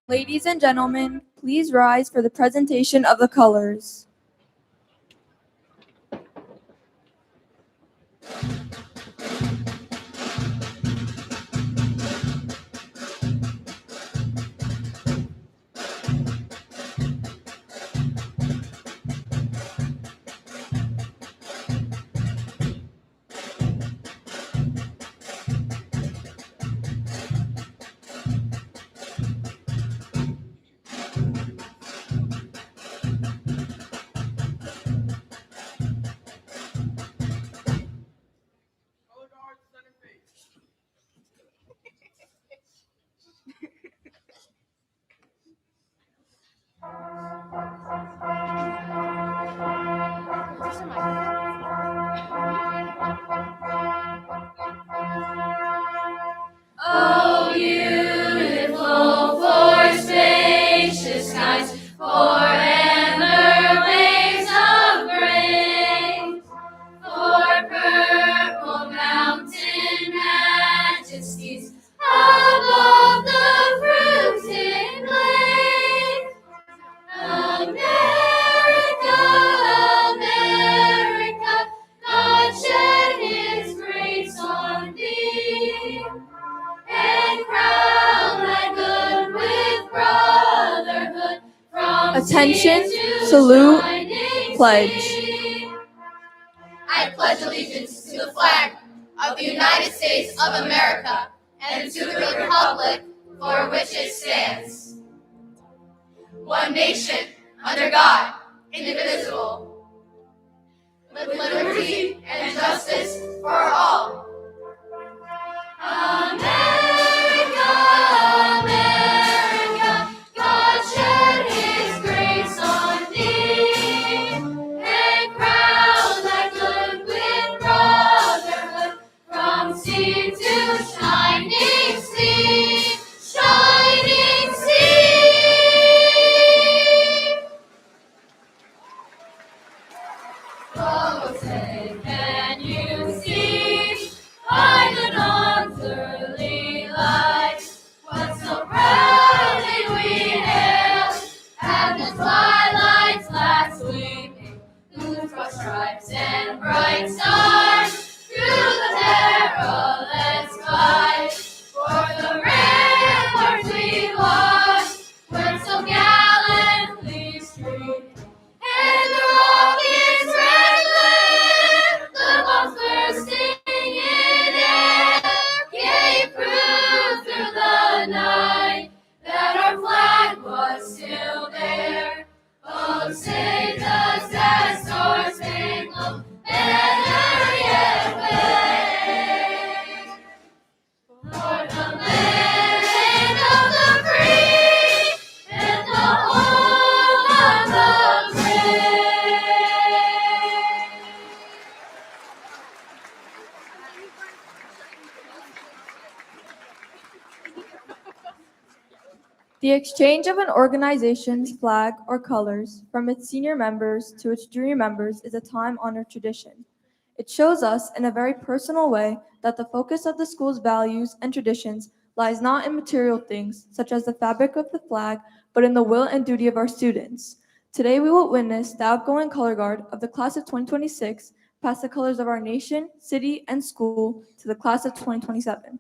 Ladies and gentlemen, please rise for the presentation of the colors. Oh, beautiful for spacious skies, forever waves of grace, for purple mountain majesties above the fruited plain. America, America, God shed His grace on thee, and crown thy good with brotherhood from Attention, sea to salute, shining pledge. sea. I pledge allegiance to the flag of the United States of America and to the republic for which it stands, one nation, under God, indivisible, with liberty and justice for all. America, America, God shed His grace on thee, and crown thy good with brotherhood from sea to shining sea, shining sea. Oh, say, can you see by the dawn's early The exchange of an organization's flag or colors from its senior members to its junior members is a time-honored tradition. It shows us in a very personal way that the focus of the school's values and traditions lies not in material things, such as the fabric of the flag, but in the will and duty of our students. Today we will witness the outgoing color guard of the class of 2026 pass the colors of our nation, city, and school to the class of 2027.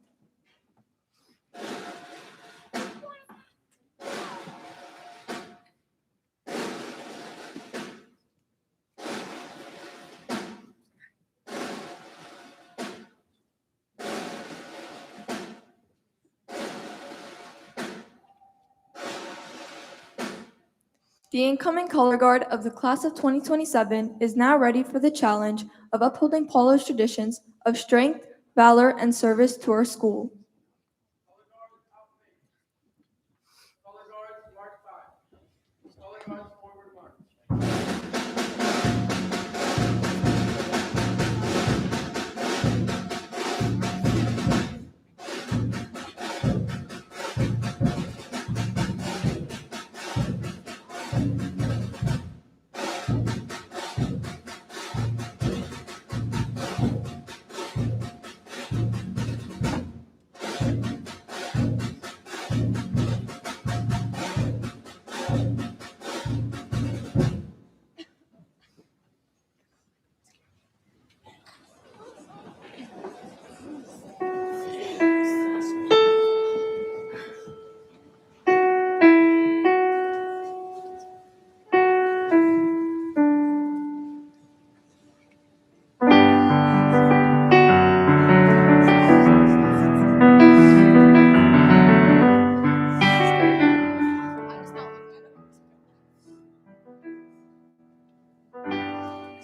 The incoming color guard of the class of 2027 is now ready for the challenge of upholding Polo's traditions of strength, valor, and service to our school. Color guards, march 5. Color guards, forward march.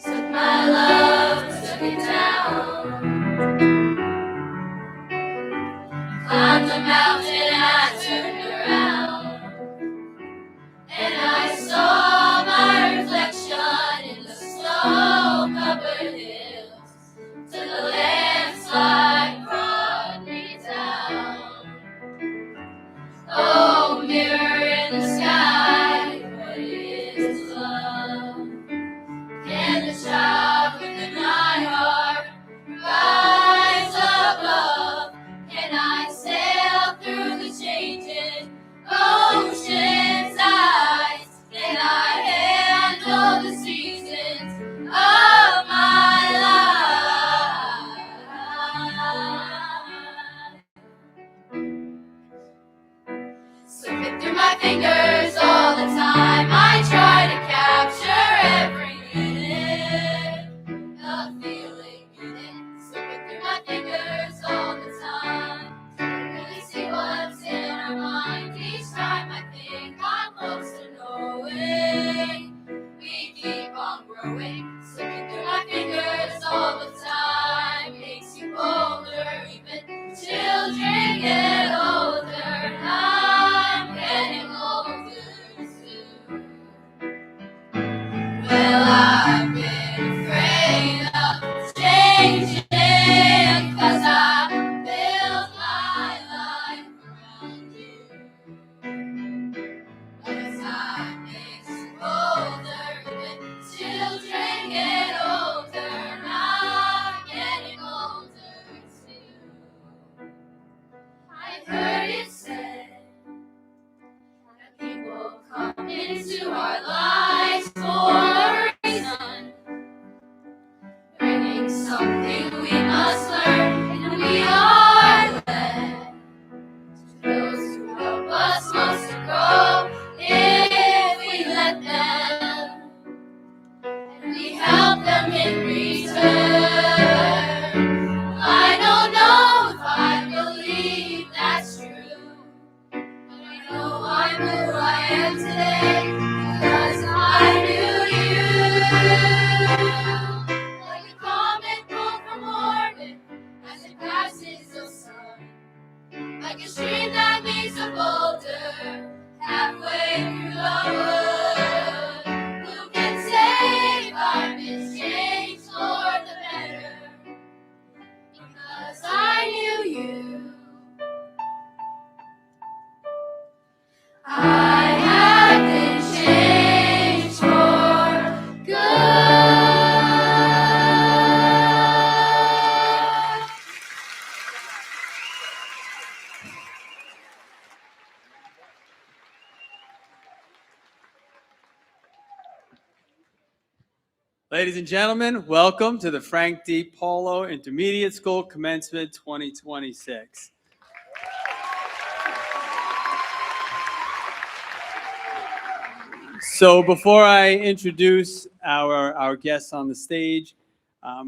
Took my love, took it down. Climbed the mountain, I turned around, and I saw my reflection in the snow-covered hills. Till the landslide brought me down. Oh, mirror in the sky, what is love? Can the child within my heart rise above? Can I sail through the changing ocean's eyes? Can I handle the seasons of my life? Slipping through my fingers all the time, I try to capture every minute of feeling in it. Slipping through my fingers all the time, really see what's in our mind. Each time I think I'm close to knowing, we keep on growing. Slipping through my fingers all the time makes you bolder. Even children get older. I'm getting older too. Well, I've been afraid of changing, 'cause I built my life around you. But as time makes you older, even children get older. I'm getting older too. I heard it said that people come into our lives for a reason, bringing something we must learn, and we are led to those who help us most to grow if we let them, and we help them in return. I don't know if I believe that's true, but I know I'm who I am today because I knew you. Like a comet pulled from orbit as it passes the sun, like a stream that meets a boulder halfway through the wood. Who can say if I've been changed for the better? Because I knew you. Ladies and gentlemen, welcome to the Frank D. Polo Intermediate School Commencement 2026. So before I introduce our guests on the stage, I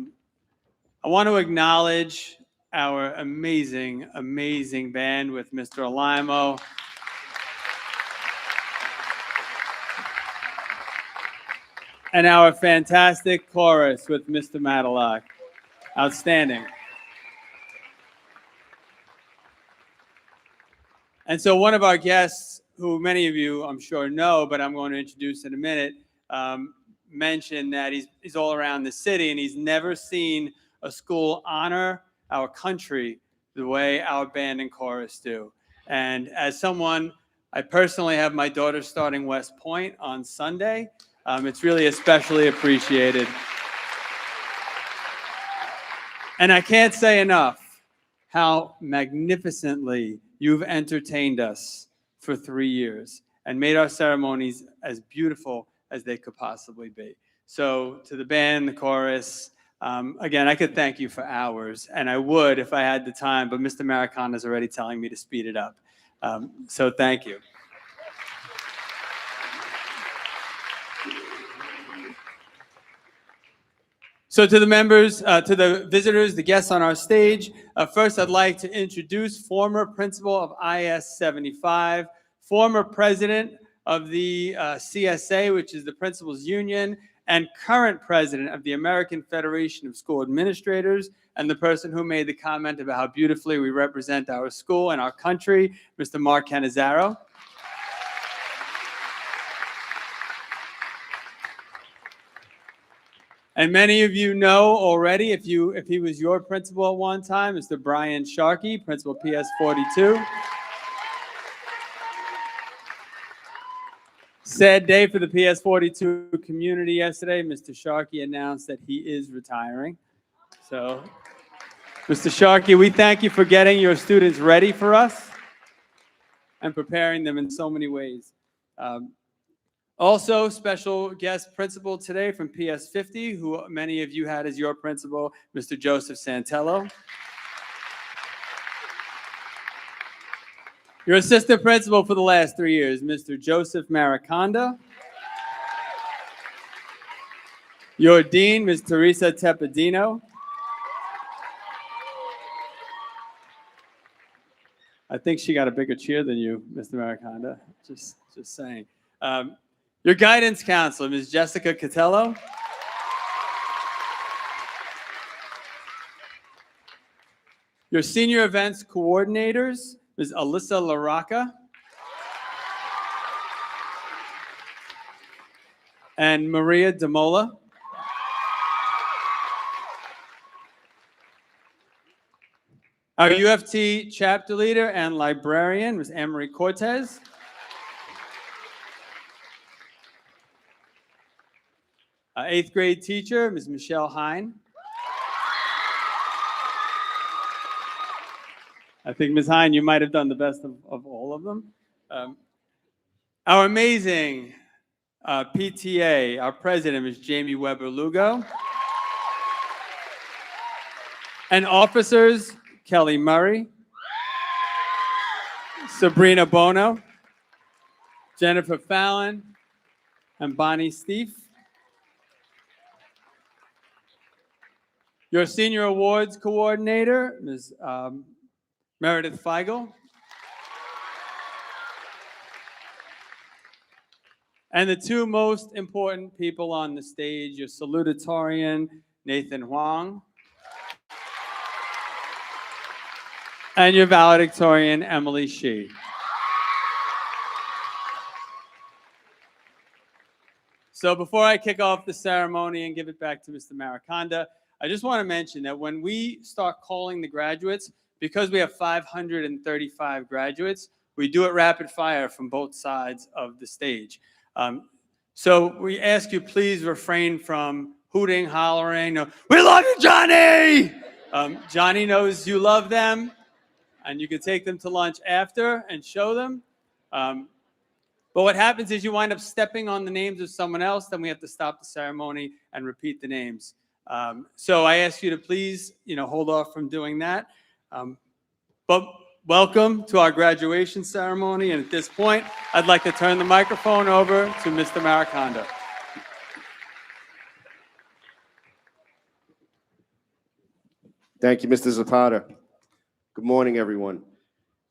want to acknowledge our amazing, amazing band with Mr. Alimo. And our fantastic chorus with Mr. Matalock. Outstanding. And so one of our guests, who many of you I'm sure know, but I'm going to introduce in a minute, mentioned that he's all around the city and he's never seen a school honor our country the way our band and chorus do. And as someone, I personally have my daughter starting West Point on Sunday. It's really especially appreciated. And I can't say enough how magnificently you've entertained us for 3 years and made our ceremonies as beautiful as they could possibly be. So to the band, the chorus, again, I could thank you for hours, and I would if I had the time, but Mr. Maricanda is already telling me to speed it up. So thank you. So to the members, to the visitors, the guests on our stage, first I'd like to introduce former principal of IS 75, former president of the CSA, which is the Principals Union, and current president of the American Federation of School Administrators, and the person who made the comment about how beautifully we represent our school and our country, Mr. Mark Cannizzaro. And many of you know already, if he was your principal at one time, Mr. Brian Sharkey, principal PS 42. Sad day for the PS 42 community yesterday. Mr. Sharkey announced that he is retiring. So, Mr. Sharkey, we thank you for getting your students ready for us and preparing them in so many ways. Also, special guest principal today from PS 50, who many of you had as your principal, Mr. Joseph Santello. Your assistant principal for the last 3 years, Mr. Joseph Maricanda. Your dean, Ms. Teresa Tepedino. I think she got a bigger cheer than you, Mr. Maricanda. Just saying. Your guidance counselor, Ms. Jessica Catello. Your senior events coordinators, Ms. Alyssa Laraca. And Maria Demola. Our UFT chapter leader and librarian, Ms. Anne-Marie Cortez. Eighth grade teacher, Ms. Michelle Hine. I think, Ms. Hine, you might have done the best of all of them. Our amazing PTA, our president, Ms. Jamie Weber-Lugo. And officers, Kelly Murray, Sabrina Bono, Jennifer Fallon, and Bonnie Steef. Your senior awards coordinator, Ms. Meredith Feigl. And the two most important people on the stage, your salutatorian, Nathan Huang. And your valedictorian, Emily Shi. So before I kick off the ceremony and give it back to Mr. Maricanda, I just want to mention that when we start calling the graduates, because we have 535 graduates, we do it rapid fire from both sides of the stage. So we ask you, please refrain from hooting, hollering. No, we love you, Johnny! Johnny knows you love them, and you can take them to lunch after and show them. But what happens is you wind up stepping on the names of someone else, then we have to stop the ceremony and repeat the names. So I ask you to please, hold off from doing that. But welcome to our graduation ceremony. And at this point, I'd like to turn the microphone over to Mr. Maricondo. Thank you, Mr. Zapata. Good morning, everyone.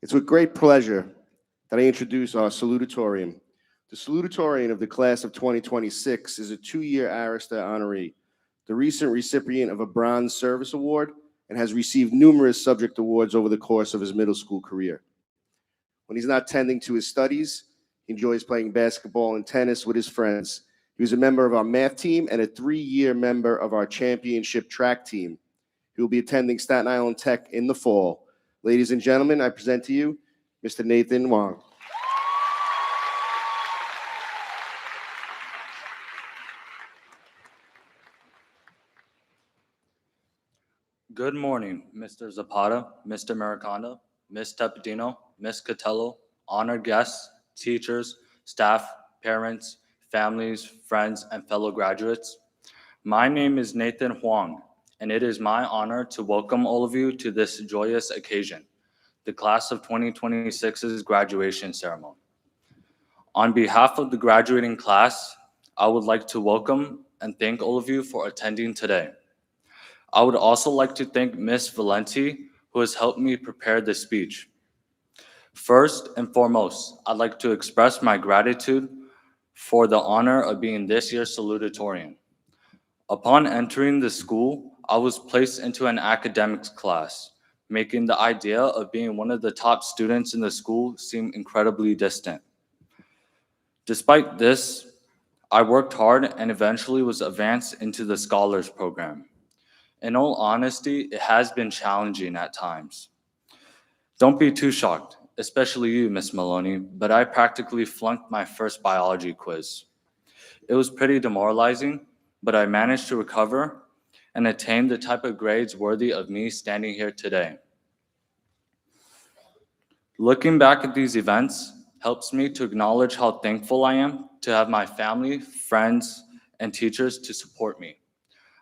It's with great pleasure that I introduce our salutatorian. The salutatorian of the class of 2026 is a 2-year Arista honoree, the recent recipient of a Bronze Service Award, and has received numerous subject awards over the course of his middle school career. When he's not tending to his studies, he enjoys playing basketball and tennis with his friends. He was a member of our math team and a 3-year member of our championship track team. He will be attending Staten Island Tech in the fall. Ladies and gentlemen, I present to you Mr. Nathan Wong. Good morning, Mr. Zapata, Mr. Maricondo, Ms. Tepedino, Ms. Catello, honored guests, teachers, staff, parents, families, friends, and fellow graduates. My name is Nathan Huang, and it is my honor to welcome all of you to this joyous occasion, the class of 2026's graduation ceremony. On behalf of the graduating class, I would like to welcome and thank all of you for attending today. I would also like to thank Ms. Valenti, who has helped me prepare this speech. First and foremost, I'd like to express my gratitude for the honor of being this year's salutatorian. Upon entering the school, I was placed into an academics class, making the idea of being one of the top students in the school seem incredibly distant. Despite this, I worked hard and eventually was advanced into the Scholars Program. In all honesty, it has been challenging at times. Don't be too shocked, especially you, Miss Maloney, but I practically flunked my first biology quiz. It was pretty demoralizing, but I managed to recover and attain the type of grades worthy of me standing here today. Looking back at these events helps me to acknowledge how thankful I am to have my family, friends, and teachers to support me.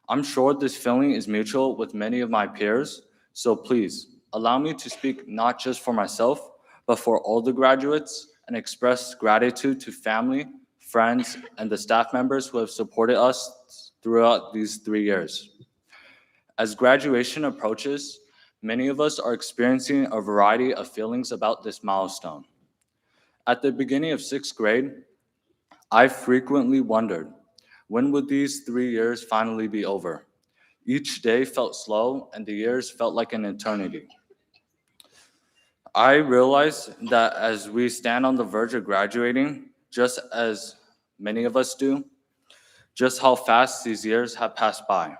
I'm sure this feeling is mutual with many of my peers, so please allow me to speak not just for myself, but for all the graduates and express gratitude to family, friends, and the staff members who have supported us throughout these 3 years. As graduation approaches, many of us are experiencing a variety of feelings about this milestone. At the beginning of 6th grade, I frequently wondered, when would these 3 years finally be over? Each day felt slow, and the years felt like an eternity. I realized that as we stand on the verge of graduating, just as many of us do, just how fast these years have passed by.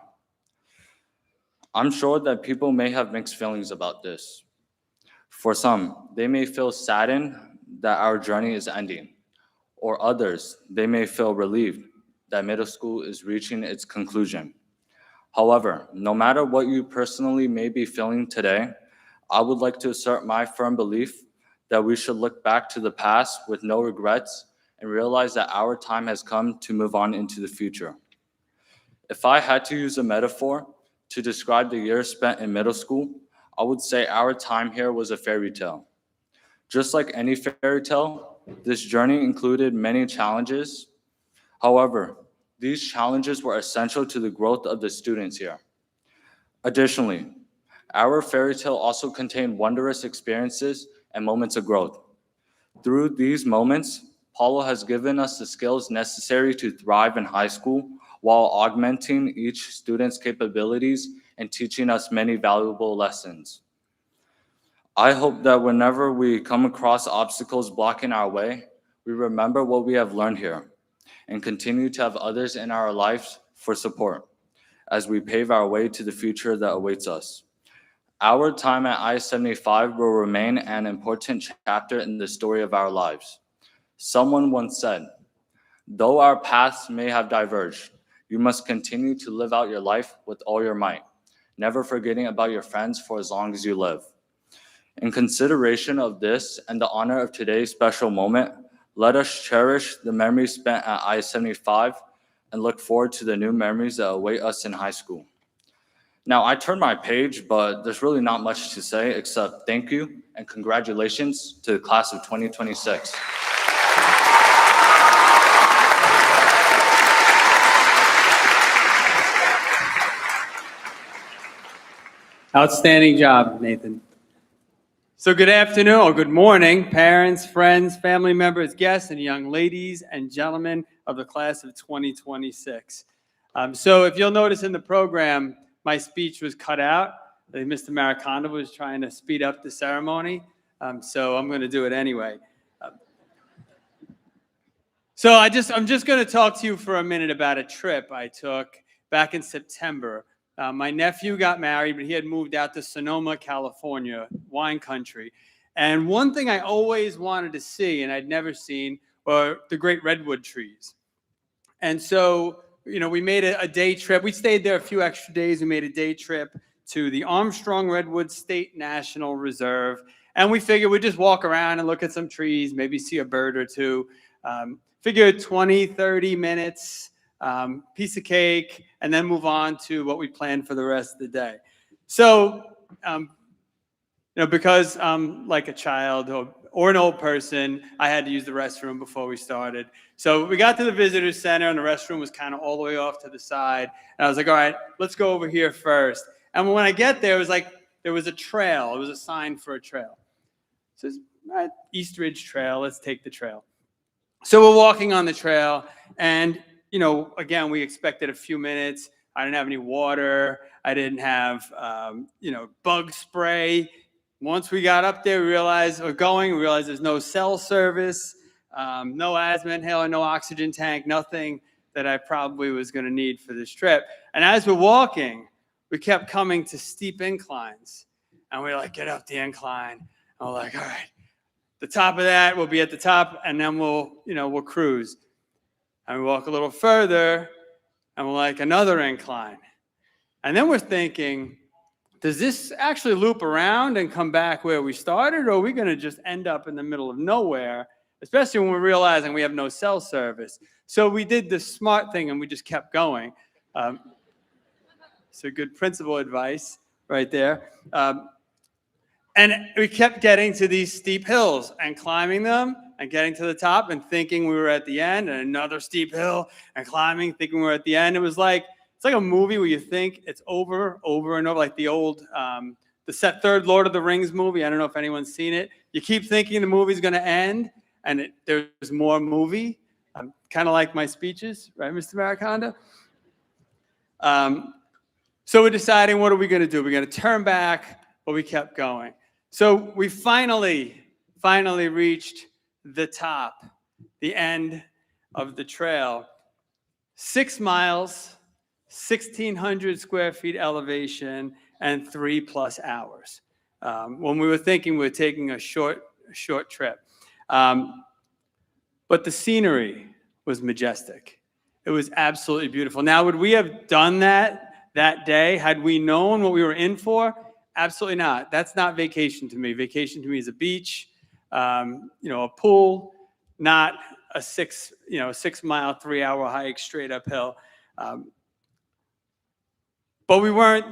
I'm sure that people may have mixed feelings about this. For some, they may feel saddened that our journey is ending, or others, they may feel relieved that middle school is reaching its conclusion. However, no matter what you personally may be feeling today, I would like to assert my firm belief that we should look back to the past with no regrets and realize that our time has come to move on into the future. If I had to use a metaphor to describe the years spent in middle school, I would say our time here was a fairy tale. Just like any fairy tale, this journey included many challenges. However, these challenges were essential to the growth of the students here. Additionally, our fairy tale also contained wondrous experiences and moments of growth. Through these moments, Paulo has given us the skills necessary to thrive in high school while augmenting each student's capabilities and teaching us many valuable lessons. I hope that whenever we come across obstacles blocking our way, we remember what we have learned here and continue to have others in our lives for support as we pave our way to the future that awaits us. Our time at I-75 will remain an important chapter in the story of our lives. Someone once said, "Though our paths may have diverged, you must continue to live out your life with all your might, never forgetting about your friends for as long as you live." In consideration of this and the honor of today's special moment, Let us cherish the memories spent at I-75 and look forward to the new memories that await us in high school. Now, I turned my page, but there's really not much to say except thank you and congratulations to the class of 2026. Outstanding job, Nathan. So good afternoon or good morning, parents, friends, family members, guests, and young ladies and gentlemen of the class of 2026. So if you'll notice in the program, my speech was cut out. I think Mr. Maricondo was trying to speed up the ceremony, so I'm going to do it anyway. So I'm just going to talk to you for a minute about a trip I took back in September. My nephew got married, but he had moved out to Sonoma, California, wine country. And one thing I always wanted to see, and I'd never seen, were the great redwood trees. And so, we made a day trip. We stayed there a few extra days. We made a day trip to the Armstrong Redwood State National Reserve. And we figured we'd just walk around and look at some trees, maybe see a bird or two. Figured 20, 30 minutes, piece of cake, and then move on to what we planned for the rest of the day. So, because I'm like a child or an old person, I had to use the restroom before we started. So we got to the visitor center, and the restroom was kind of all the way off to the side. And I was like, all right, let's go over here first. And when I get there, it was like there was a trail. It was a sign for a trail. It says, all right, East Ridge Trail. Let's take the trail. So we're walking on the trail, and again, we expected a few minutes. I didn't have any water. I didn't have, bug spray. Once we got up there, we realized there's no cell service, no asthma inhaler, no oxygen tank, nothing that I probably was going to need for this trip. And as we're walking, we kept coming to steep inclines. And we're like, get up the incline. And we're like, all right, the top of that, we'll be at the top, and then we'll cruise. And we walk a little further, and we're like, another incline. And then we're thinking, does this actually loop around and come back where we started, or are we going to just end up in the middle of nowhere, especially when we're realizing we have no cell service? So we did the smart thing, and we just kept going. So good principal advice right there. And we kept getting to these steep hills and climbing them and getting to the top and thinking we were at the end, and another steep hill and climbing, thinking we were at the end. It's like a movie where you think it's over and over, like the old, the third Lord of the Rings movie. I don't know if anyone's seen it. You keep thinking the movie's going to end, and there's more movie. Kind of like my speeches, right, Mr. Maricondo? So we're deciding, what are we going to do? We're going to turn back, but we kept going. So we finally reached the top, the end of the trail. 6 miles, 1,600 square feet elevation, and 3+ hours. When we were thinking we were taking a short trip. But the scenery was majestic. It was absolutely beautiful. Now, would we have done that day had we known what we were in for? Absolutely not. That's not vacation to me. Vacation to me is a beach, a pool, not a 6 mile, 3 hour hike straight uphill. But we weren't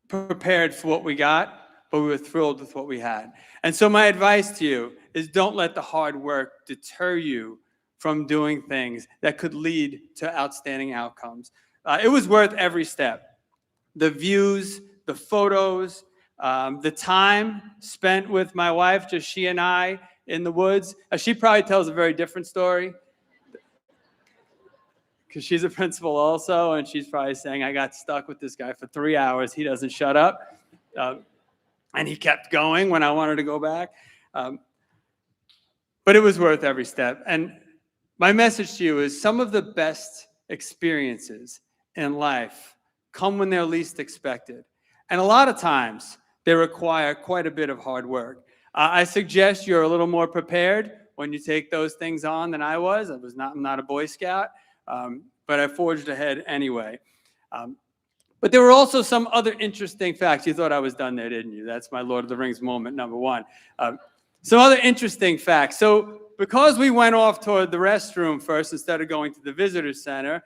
prepared for what we got, but we were thrilled with what we had. And so my advice to you is, don't let the hard work deter you from doing things that could lead to outstanding outcomes. It was worth every step. The views, the photos, the time spent with my wife, just she and I in the woods. She probably tells a very different story, because she's a principal also, and she's probably saying, I got stuck with this guy for 3 hours. He doesn't shut up. And he kept going when I wanted to go back. But it was worth every step. And my message to you is, some of the best experiences in life come when they're least expected. And a lot of times, they require quite a bit of hard work. I suggest you're a little more prepared when you take those things on than I was. I'm not a Boy Scout, but I forged ahead anyway. But there were also some other interesting facts. You thought I was done there, didn't you? That's my Lord of the Rings moment, number one. Some other interesting facts. So because we went off toward the restroom first instead of going to the visitor center,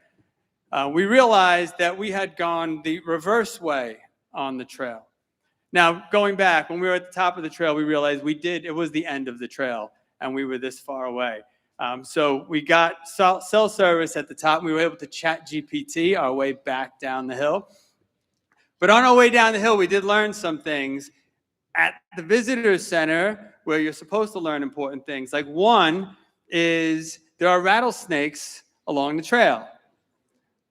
we realized that we had gone the reverse way on the trail. Now, going back, when we were at the top of the trail, we realized it was the end of the trail, and we were this far away. So we got cell service at the top. We were able to chat GPT our way back down the hill. But on our way down the hill, we did learn some things at the visitor center where you're supposed to learn important things. Like one is there are rattlesnakes along the trail,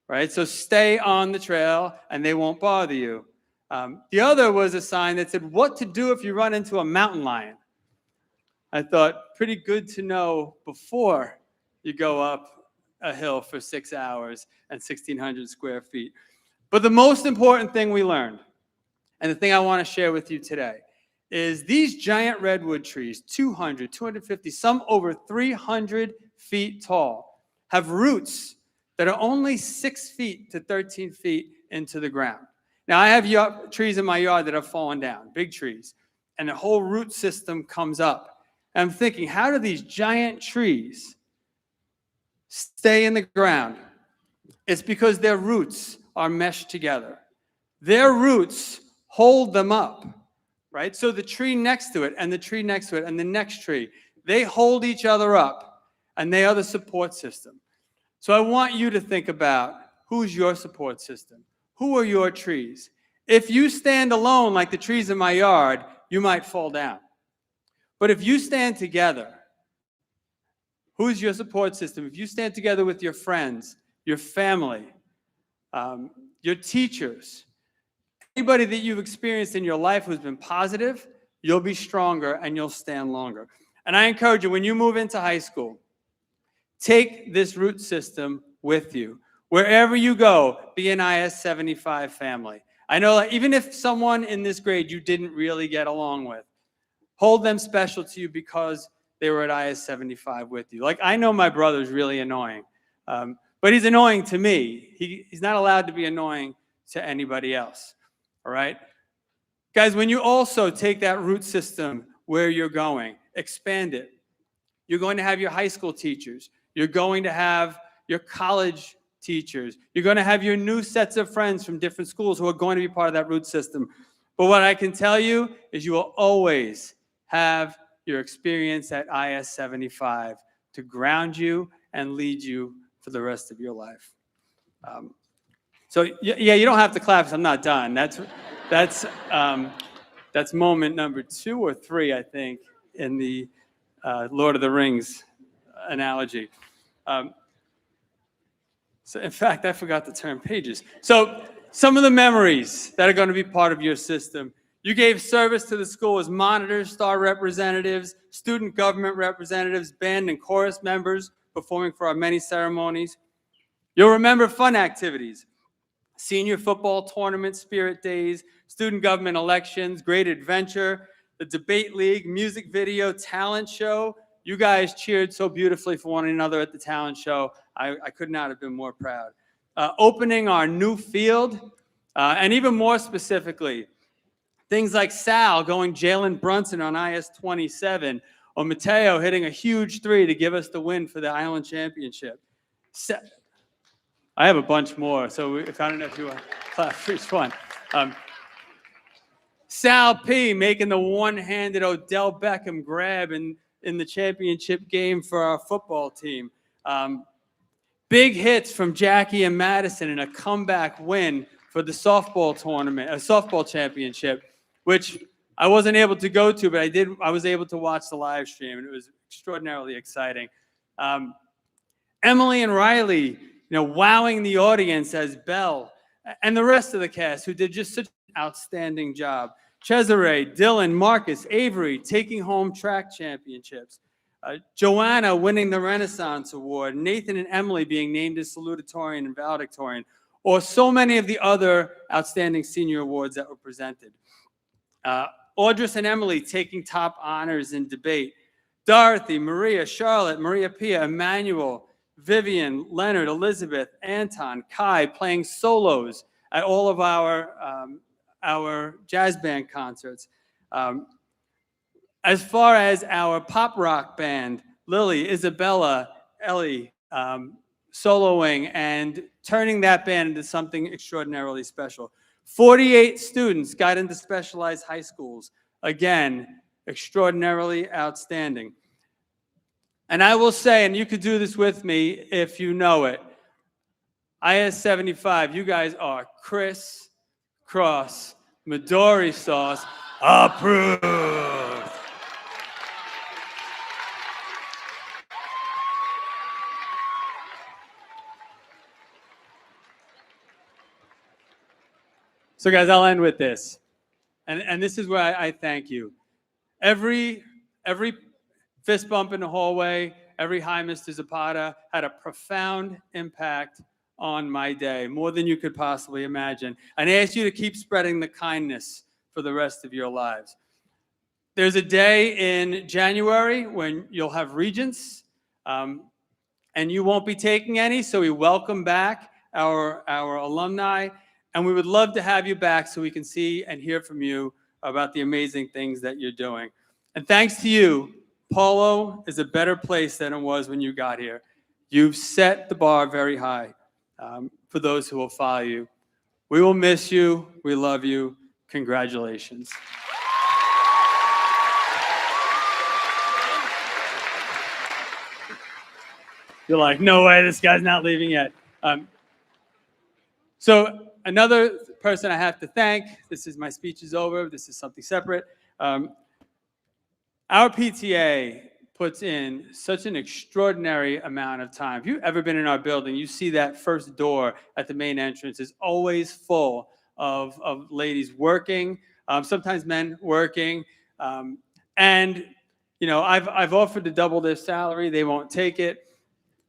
right? So stay on the trail and they won't bother you. The other was a sign that said what to do if you run into a mountain lion. I thought, pretty good to know before you go up a hill for 6 hours and 1,600 square feet. But the most important thing we learned, and the thing I want to share with you today, is these giant redwood trees, 200, 250, some over 300 feet tall, have roots that are only 6 feet to 13 feet into the ground. Now, I have trees in my yard that have fallen down, big trees, and the whole root system comes up. And I'm thinking, how do these giant trees stay in the ground? It's because their roots are meshed together. Their roots hold them up, right? So the tree next to it and the tree next to it and the next tree, they hold each other up, and they are the support system. So I want you to think about who's your support system. Who are your trees? If you stand alone like the trees in my yard, you might fall down. But if you stand together, who's your support system? If you stand together with your friends, your family, your teachers, anybody that you've experienced in your life who's been positive, you'll be stronger and you'll stand longer. And I encourage you, when you move into high school, take this root system with you. Wherever you go, be an IS-75 family. I know that even if someone in this grade you didn't really get along with, hold them special to you because they were at IS-75 with you. Like, I know my brother's really annoying, but he's annoying to me. He's not allowed to be annoying to anybody else, all right? Guys, when you also take that root system where you're going, expand it. You're going to have your high school teachers. You're going to have your college teachers. You're going to have your new sets of friends from different schools who are going to be part of that root system. But what I can tell you is you will always have your experience at IS-75 to ground you and lead you for the rest of your life. So yeah, you don't have to clap because I'm not done. That's moment number 2 or 3, I think, in the Lord of the Rings analogy. So in fact, I forgot to turn pages. So some of the memories that are going to be part of your system. You gave service to the school as monitors, star representatives, student government representatives, band and chorus members performing for our many ceremonies. You'll remember fun activities, senior football tournament, spirit days, student government elections, great adventure, the debate league, music video, talent show. You guys cheered so beautifully for one another at the talent show. I could not have been more proud. Opening our new field, and even more specifically, things like Sal going Jalen Brunson on IS-27, or Mateo hitting a huge 3 to give us the win for the Island Championship. I have a bunch more, so I don't know if you want to clap for each one. Sal P making the one-handed Odell Beckham grab in the championship game for our football team. Big hits from Jackie and Madison in a comeback win for the softball tournament, a softball championship, which I wasn't able to go to, but I was able to watch the live stream, and it was extraordinarily exciting. Emily and Riley, wowing the audience as Belle, and the rest of the cast who did just such an outstanding job. Cesare, Dylan, Marcus, Avery taking home track championships. Joanna winning the Renaissance Award. Nathan and Emily being named as salutatorian and valedictorian. Or so many of the other outstanding senior awards that were presented. Audrey and Emily taking top honors in debate. Dorothy, Maria, Charlotte, Maria Pia, Emmanuel, Vivian, Leonard, Elizabeth, Anton, Kai playing solos at all of our jazz band concerts. As far as our pop rock band, Lily, Isabella, Ellie, soloing and turning that band into something extraordinarily special. 48 students got into specialized high schools. Again, extraordinarily outstanding. And I will say, and you could do this with me if you know it, IS 75, you guys are Criss Cross Midori sauce approved. So guys, I'll end with this. And this is where I thank you. Every fist bump in the hallway, every hi, Mr. Zapata, had a profound impact on my day, more than you could possibly imagine. And I ask you to keep spreading the kindness for the rest of your lives. There's a day in January when you'll have regents, and you won't be taking any, so we welcome back our alumni, and we would love to have you back so we can see and hear from you about the amazing things that you're doing. And thanks to you, Polo is a better place than it was when you got here. You've set the bar very high for those who will follow you. We will miss you. We love you. Congratulations. You're like, no way, this guy's not leaving yet. So another person I have to thank, my speech is over, this is something separate. Our PTA puts in such an extraordinary amount of time. If you've ever been in our building, you see that first door at the main entrance is always full of ladies working, sometimes men working. And, you know, I've offered to double their salary, they won't take it.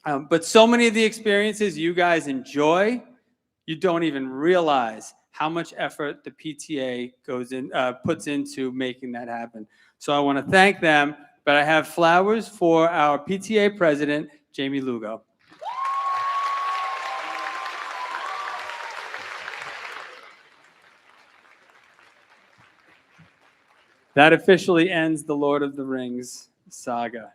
But so many of the experiences you guys enjoy, you don't even realize how much effort the PTA puts into making that happen. So I want to thank them, but I have flowers for our PTA president, Jamie Lugo. That officially ends the Lord of the Rings saga.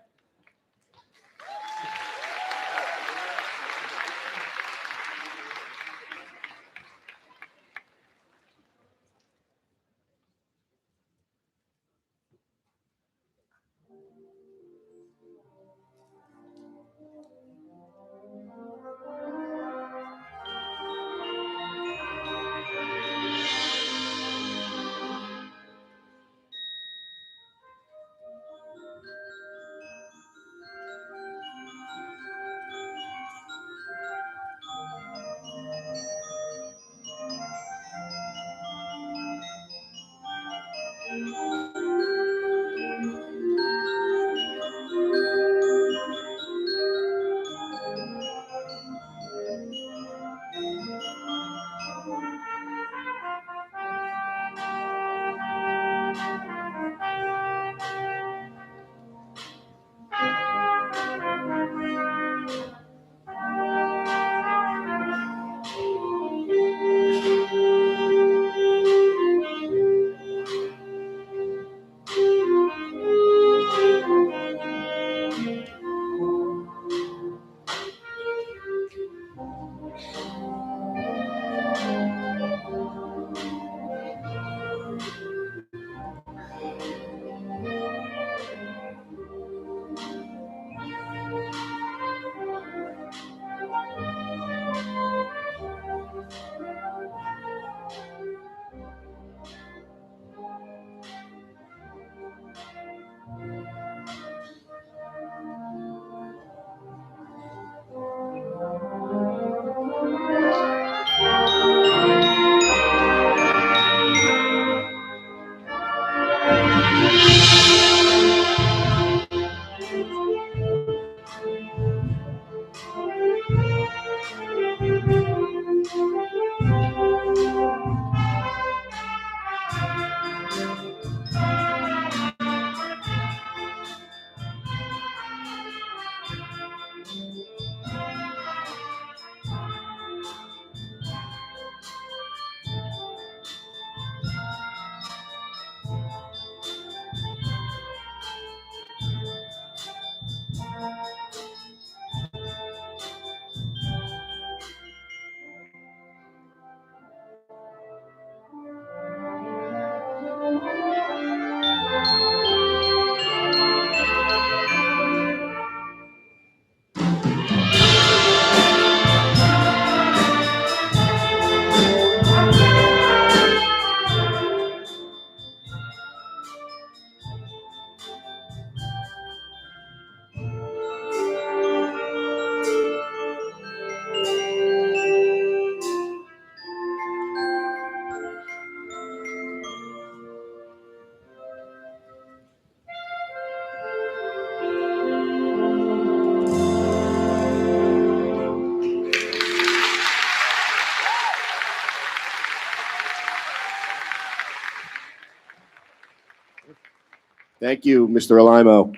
Thank you, Mr. Alimo.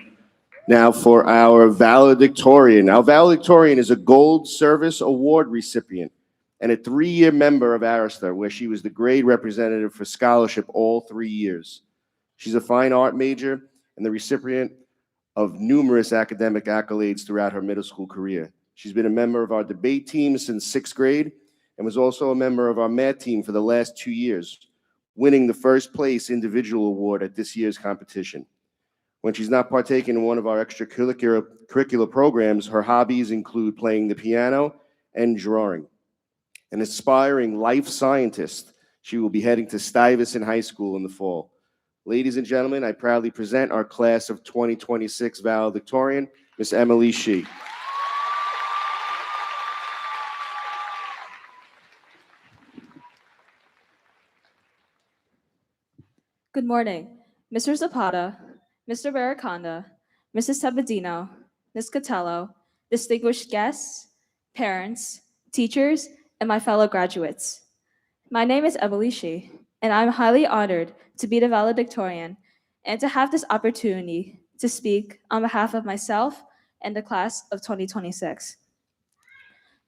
Now for our valedictorian. Our valedictorian is a Gold Service Award recipient and a 3-year member of Arista, where she was the grade representative for scholarship all 3 years. She's a fine art major and the recipient of numerous academic accolades throughout her middle school career. She's been a member of our debate team since 6th grade and was also a member of our math team for the last 2 years, winning the first place individual award at this year's competition. When she's not partaking in one of our extracurricular programs, her hobbies include playing the piano and drawing. An aspiring life scientist, she will be heading to Stuyvesant High School in the fall. Ladies and gentlemen, I proudly present our class of 2026 valedictorian, Miss Emily Shee. Good morning, Mr. Zapata, Mr. Barraconda, Mrs. Sabadino, Ms. Catello, distinguished guests, parents, teachers, and my fellow graduates. My name is Emily Shee, and I'm highly honored to be the valedictorian and to have this opportunity to speak on behalf of myself and the class of 2026.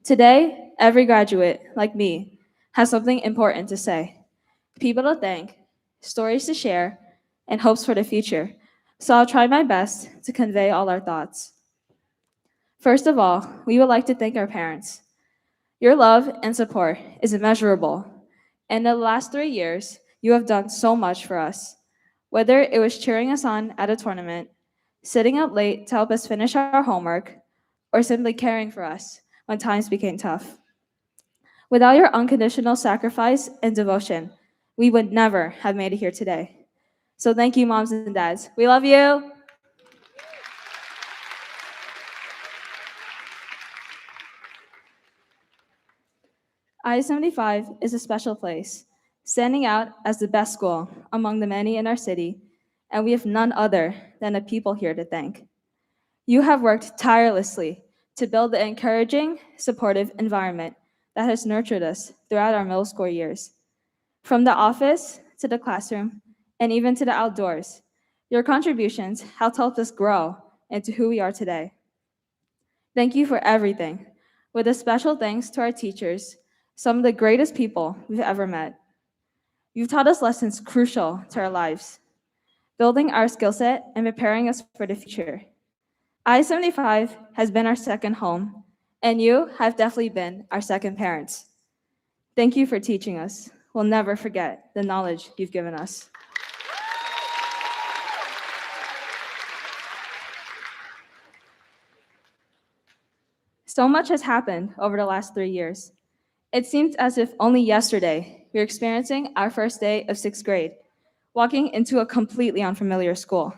Today, every graduate, like me, has something important to say, people to thank, stories to share, and hopes for the future. So I'll try my best to convey all our thoughts. First of all, we would like to thank our parents. Your love and support is immeasurable. In the last 3 years, you have done so much for us. Whether it was cheering us on at a tournament, sitting up late to help us finish our homework, or simply caring for us when times became tough. Without your unconditional sacrifice and devotion, we would never have made it here today. So thank you, moms and dads. We love you. I-75 is a special place, standing out as the best school among the many in our city, and we have none other than the people here to thank. You have worked tirelessly to build the encouraging, supportive environment that has nurtured us throughout our middle school years. From the office to the classroom, and even to the outdoors, your contributions have helped us grow into who we are today. Thank you for everything, with a special thanks to our teachers, some of the greatest people we've ever met. You've taught us lessons crucial to our lives, building our skill set and preparing us for the future. I-75 has been our second home, and you have definitely been our second parents. Thank you for teaching us. We'll never forget the knowledge you've given us. So much has happened over the last 3 years. It seems as if only yesterday we were experiencing our first day of 6th grade, walking into a completely unfamiliar school.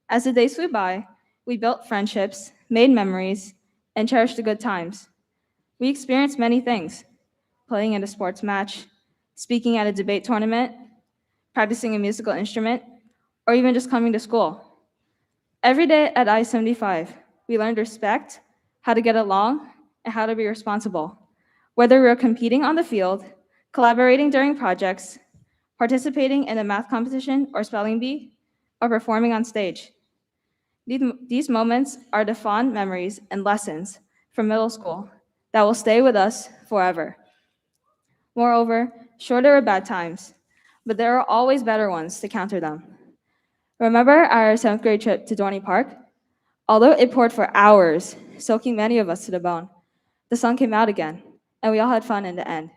As the days flew by, we built friendships, made memories, and cherished the good times. We experienced many things: playing in a sports match, speaking at a debate tournament, practicing a musical instrument, or even just coming to school. Every day at I-75, we learned respect, how to get along, and how to be responsible. Whether we were competing on the field, collaborating during projects, participating in a math competition or spelling bee, or performing on stage. These moments are the fond memories and lessons from middle school that will stay with us forever. Moreover, sure, there are bad times, but there are always better ones to counter them. Remember our 7th grade trip to Dorney Park? Although it poured for hours, soaking many of us to the bone, the sun came out again, and we all had fun in the end.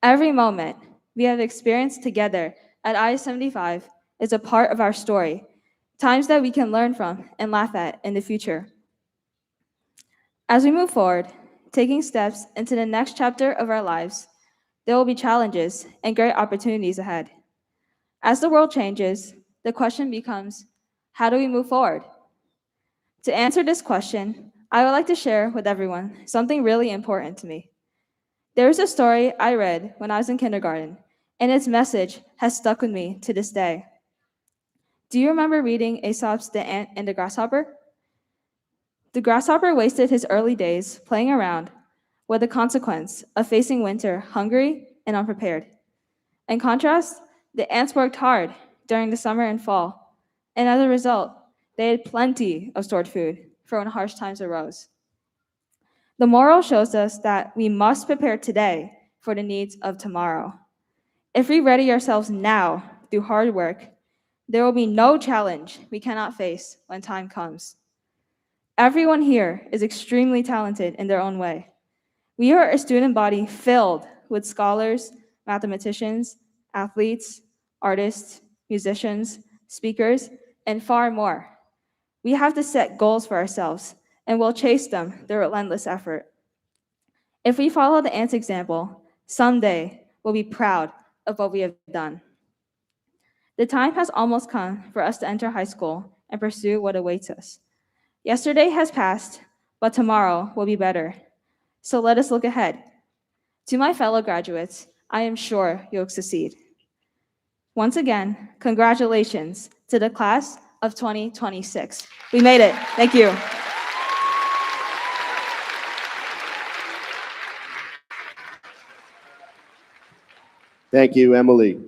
Every moment we have experienced together at I-75 is a part of our story, times that we can learn from and laugh at in the future. As we move forward, taking steps into the next chapter of our lives, there will be challenges and great opportunities ahead. As the world changes, the question becomes, how do we move forward? To answer this question, I would like to share with everyone something really important to me. There is a story I read when I was in kindergarten, and its message has stuck with me to this day. Do you remember reading Aesop's The Ant and the Grasshopper? The grasshopper wasted his early days playing around, with the consequence of facing winter hungry and unprepared. In contrast, the ants worked hard during the summer and fall, And as a result, they had plenty of stored food for when harsh times arose. The moral shows us that we must prepare today for the needs of tomorrow. If we ready ourselves now through hard work, there will be no challenge we cannot face when time comes. Everyone here is extremely talented in their own way. We are a student body filled with scholars, mathematicians, athletes, artists, musicians, speakers, and far more. We have to set goals for ourselves, and we'll chase them through relentless effort. If we follow the ants' example, someday we'll be proud of what we have done. The time has almost come for us to enter high school and pursue what awaits us. Yesterday has passed, but tomorrow will be better. So let us look ahead. To my fellow graduates, I am sure you'll succeed. Once again, congratulations to the class of 2026. We made it. Thank you. Thank you, Emily.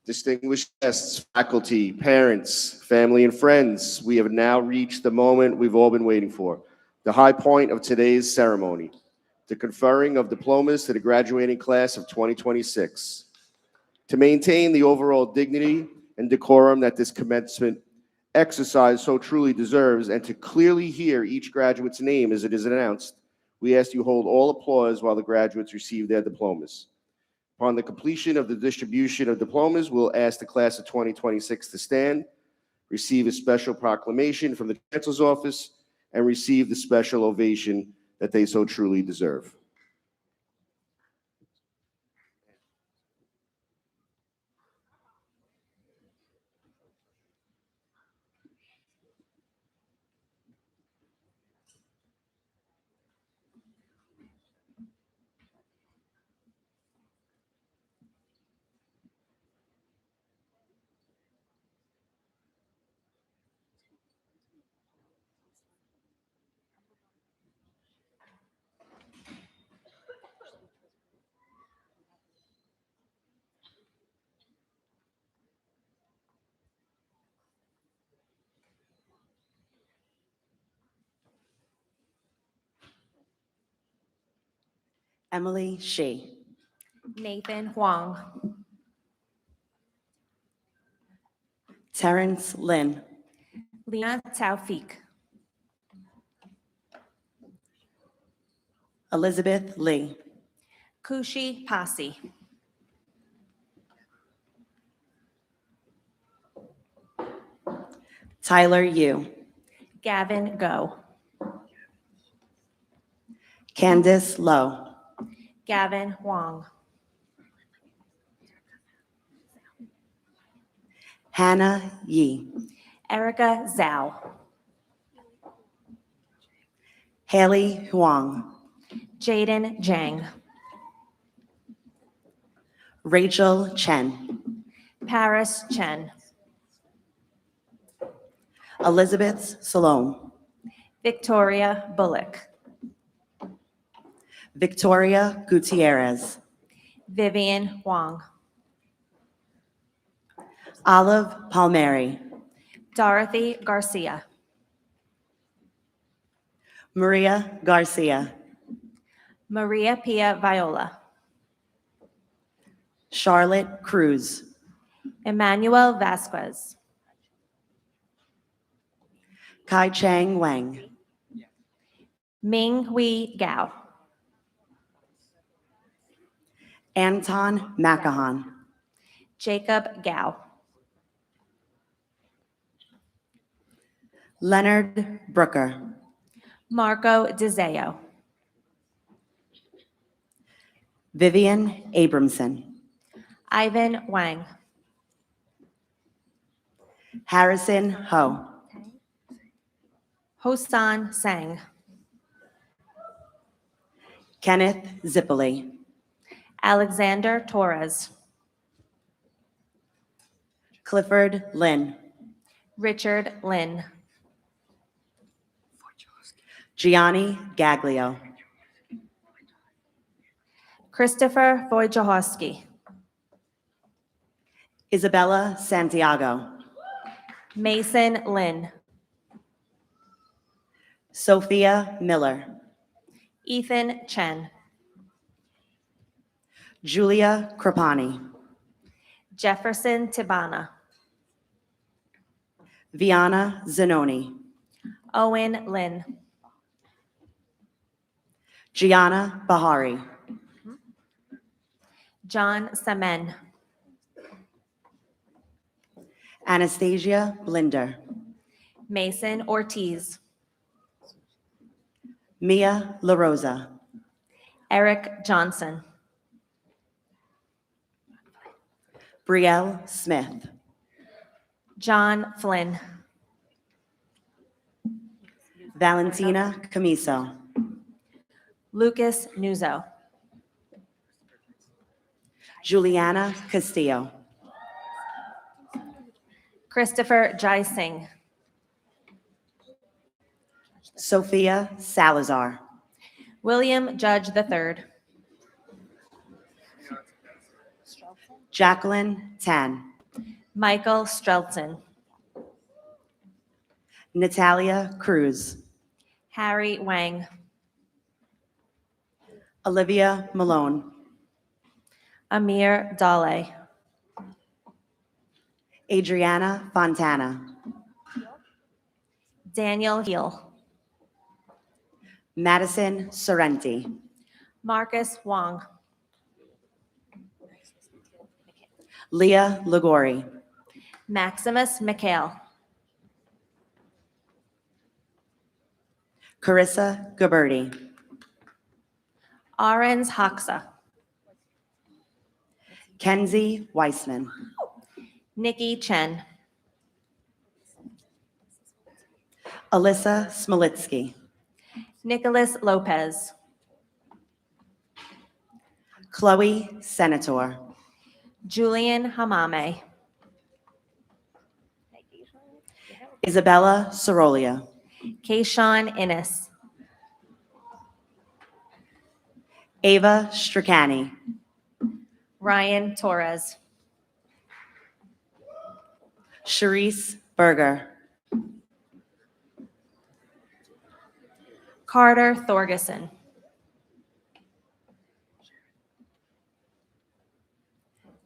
Distinguished guests, faculty, parents, family, and friends, we have now reached the moment we've all been waiting for, the high point of today's ceremony, the conferring of diplomas to the graduating class of 2026. To maintain the overall dignity and decorum that this commencement exercise so truly deserves, and to clearly hear each graduate's name as it is announced, we ask you hold all applause while the graduates receive their diplomas. Upon the completion of the distribution of diplomas, we'll ask the class of 2026 to stand, receive a special proclamation from the Chancellor's office, and receive the special ovation that they so truly deserve. Emily Shi. Nathan Huang. Terrence Lin. Lena Taufik. Elizabeth Lee. Kushi Pasi. Tyler Yu. Gavin Go. Candice Lowe. Gavin Huang. Hannah Yi. Erica Zhao. Haley Huang. Jaden Zhang. Rachel Chen. Paris Chen. Elizabeth Salome. Victoria Bullock. Victoria Gutierrez. Vivian Huang. Olive Palmieri. Dorothy Garcia. Maria Garcia. Maria Pia Viola. Charlotte Cruz. Emmanuel Vasquez. Kai Chang Wang. Ming Hui Gao. Anton Makahan. Jacob Gao. Leonard Brooker. Marco DeZeo. Vivian Abramson. Ivan Wang. Harrison Ho. Hosan Sang. Kenneth Zippoli. Alexander Torres. Clifford Lynn. Richard Lin. Gianni Gaglio. Christopher Wojciechowski. Isabella Santiago. Mason Lynn. Sophia Miller. Ethan Chen. Julia Crepani. Jefferson Tibana. Viana Zanoni. Owen Lynn. Gianna Bahari. John Semen. Anastasia Blinder. Mason Ortiz. Mia La Rosa. Eric Johnson. Brielle Smith. John Flynn. Valentina Camiso. Lucas Nuzo. Juliana Castillo. Christopher Jai Singh. Sophia Salazar. William Judge III. Jacqueline Tan. Michael Strelson. Natalia Cruz. Harry Wang. Olivia Malone. Amir Dale. Adriana Fontana. Daniel Heel. Madison Sorrenti. Marcus Wong. Leah Ligori. Maximus McHale. Carissa Gaberti. Arens Hoxa. Kenzie Weissman. Nikki Chen. Alyssa Smolitsky. Nicholas Lopez. Chloe Senator. Julian Hamame. Isabella Sorolia. Kayshawn Innes. Ava Stracani. Ryan Torres. Sharice Berger. Carter Thorgeson.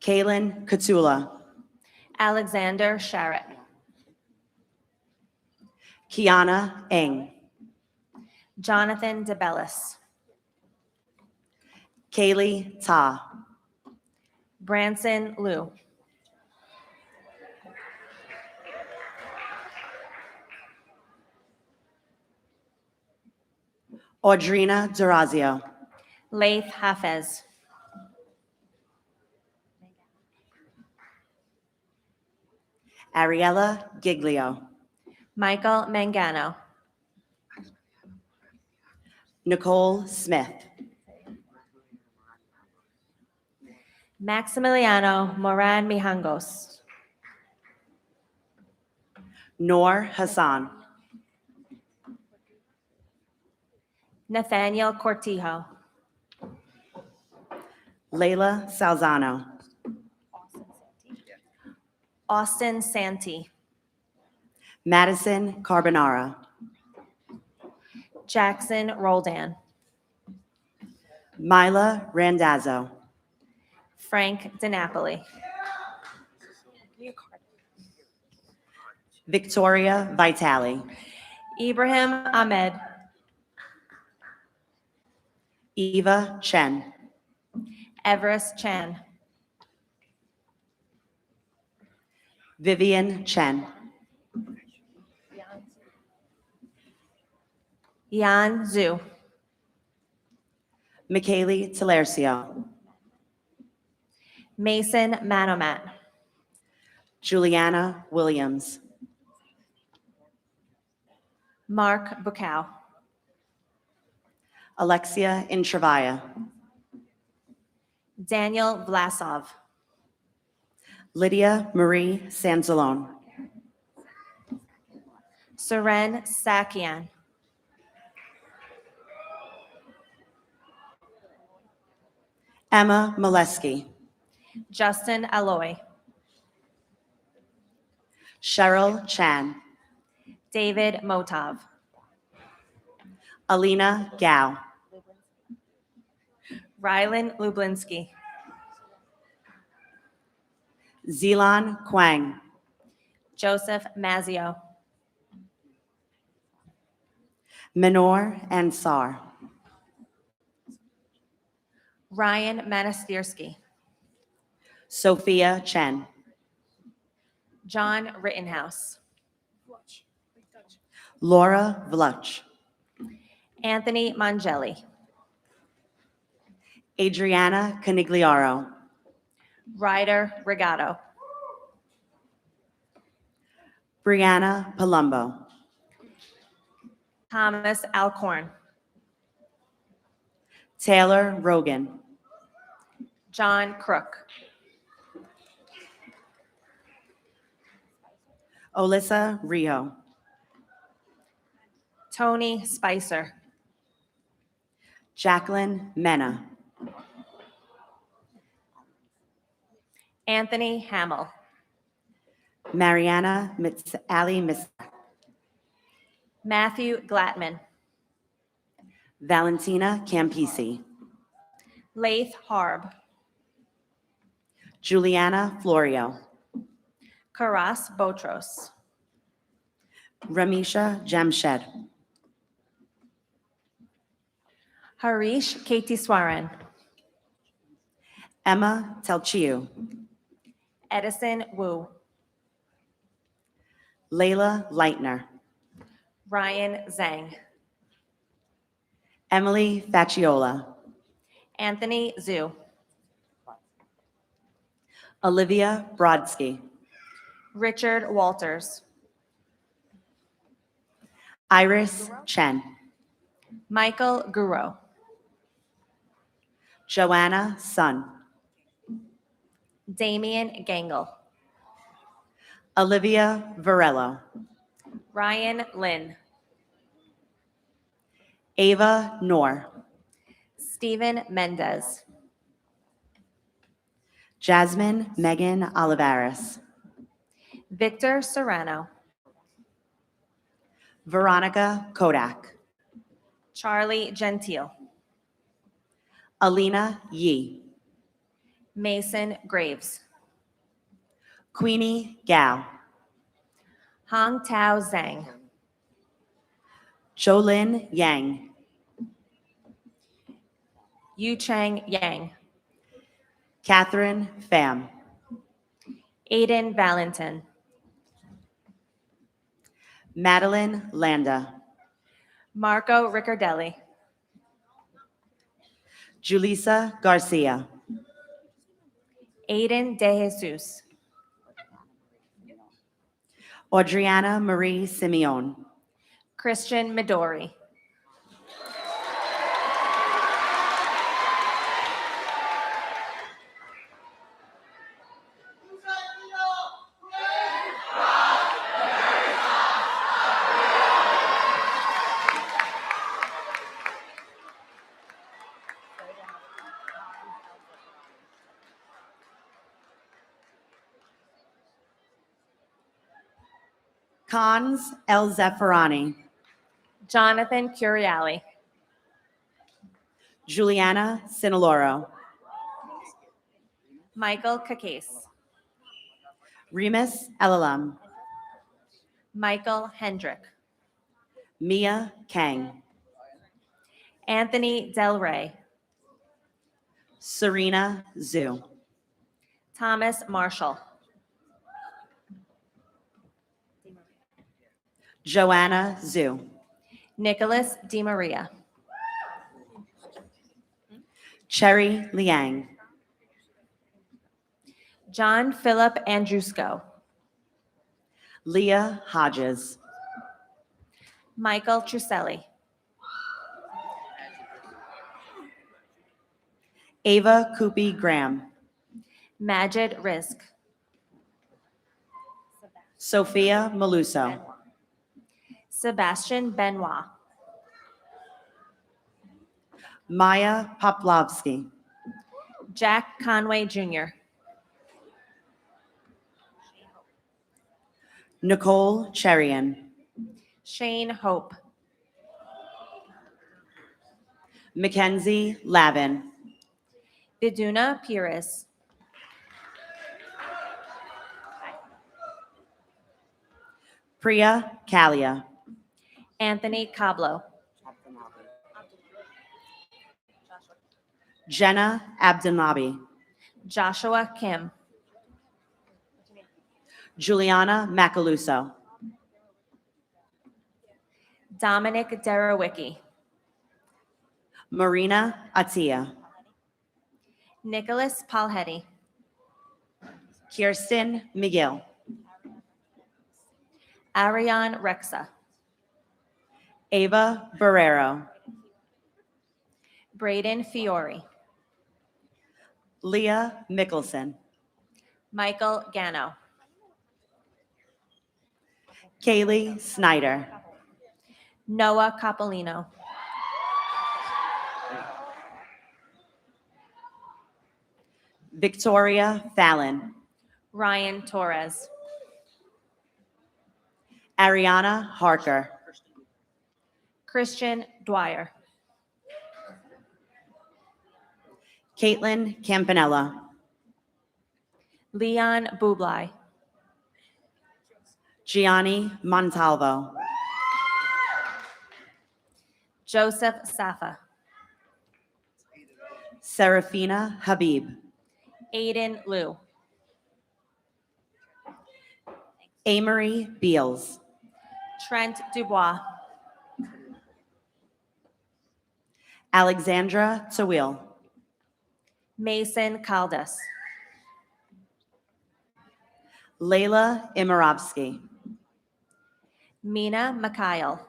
Kaylin Katula. Alexander Sharrett. Kiana Eng. Jonathan DeBellis. Kaylee Ta. Branson Liu. Audrina Durazio. Laith Hafez. Ariella Giglio. Michael Mangano. Nicole Smith. Maximiliano Moran Mijangos. Noor Hassan. Nathaniel Cortijo. Layla Salzano. Austin Santee. Madison Carbonara. Jackson Roldan. Mila Randazzo. Frank DiNapoli. Victoria Vitale. Ibrahim Ahmed. Eva Chen. Everest Chan. Vivian Chen. Yan Zhu. Michaeli Talercio. Mason Manomat. Juliana Williams. Mark Bukau. Alexia Intravaya. Daniel Vlasov. Lydia Marie Sanzalone. Seren Sakian. Emma Molesky. Justin Alloy. Cheryl Chan, David Motov, Alina Gao, Rylan Lublinsky, Zilan Quang, Joseph Mazio, Minor Ansar, Ryan Manastirsky, Sophia Chen, John Rittenhouse, Laura Vluch, Anthony Mangelli, Adriana Canigliaro, Ryder Regato, Brianna Palumbo, Thomas Alcorn, Taylor Rogan, John Crook, Alyssa Rio, Tony Spicer, Jacqueline Mena, Anthony Hamill, Mariana Ali Miss, Matthew Glatman, Valentina Campisi, Laith Harb, Juliana Florio, Karas Botros, Ramisha Jamshed, Harish Ketiswaran, Emma Telchiu, Edison Wu, Layla Leitner, Ryan Zhang, Emily Faciola, Anthony Zhu, Olivia Brodsky, Richard Walters, Iris Chen, Michael Guro, Joanna Sun, Damian Gangle, Olivia Varello, Ryan Lynn, Ava Noor, Stephen Mendez, Jasmine Megan Olivares, Victor Serrano, Veronica Kodak, Charlie Gentile, Alina Yi, Mason Graves, Queenie Gao, Hong Tao Zhang, Jolin Yang, Yu Chang Yang, Catherine Pham, Aiden Valentin, Madeline Landa, Marco Riccardelli, Julissa Garcia, Aiden De Jesus, Audriana Marie Simeon, Christian Midori, Cons El Zaffarani, Jonathan Curiali, Juliana Sinaloro, Michael Kakase, Remus Elalam, Michael Hendrick, Mia Kang, Anthony Del Rey, Serena Zhu, Thomas Marshall, Joanna Zhu, Nicholas DiMaria, Cherry Liang, John Philip Andrusko, Leah Hodges, Michael Truselli, Ava Kupi Graham, Majid Rizk, Sophia Maluso, Sebastian Benoit, Maya Poplovsky, Jack Conway Jr., Nicole Cherian, Shane Hope. Mackenzie Lavin, Viduna Pires. Priya Kalia, Anthony Cablo. Jenna Abdinabi, Joshua Kim. Juliana Macaluso, Dominic Derawicki. Marina Atia, Nicholas Palhetti. Kirsten McGill, Ariane Rexa. Ava Barrero, Braden Fiore. Leah Mickelson, Michael Gano. Kaylee Snyder, Noah Capolino. Victoria Fallon, Ryan Torres. Ariana Harker, Christian Dwyer. Caitlin Campanella, Leon Bublai. Gianni Montalvo, Joseph Safa. Serafina Habib, Aiden Liu. Amory Beals, Trent Dubois. Alexandra Tawil, Mason Caldas. Layla Imirovsky, Mina Mikhail.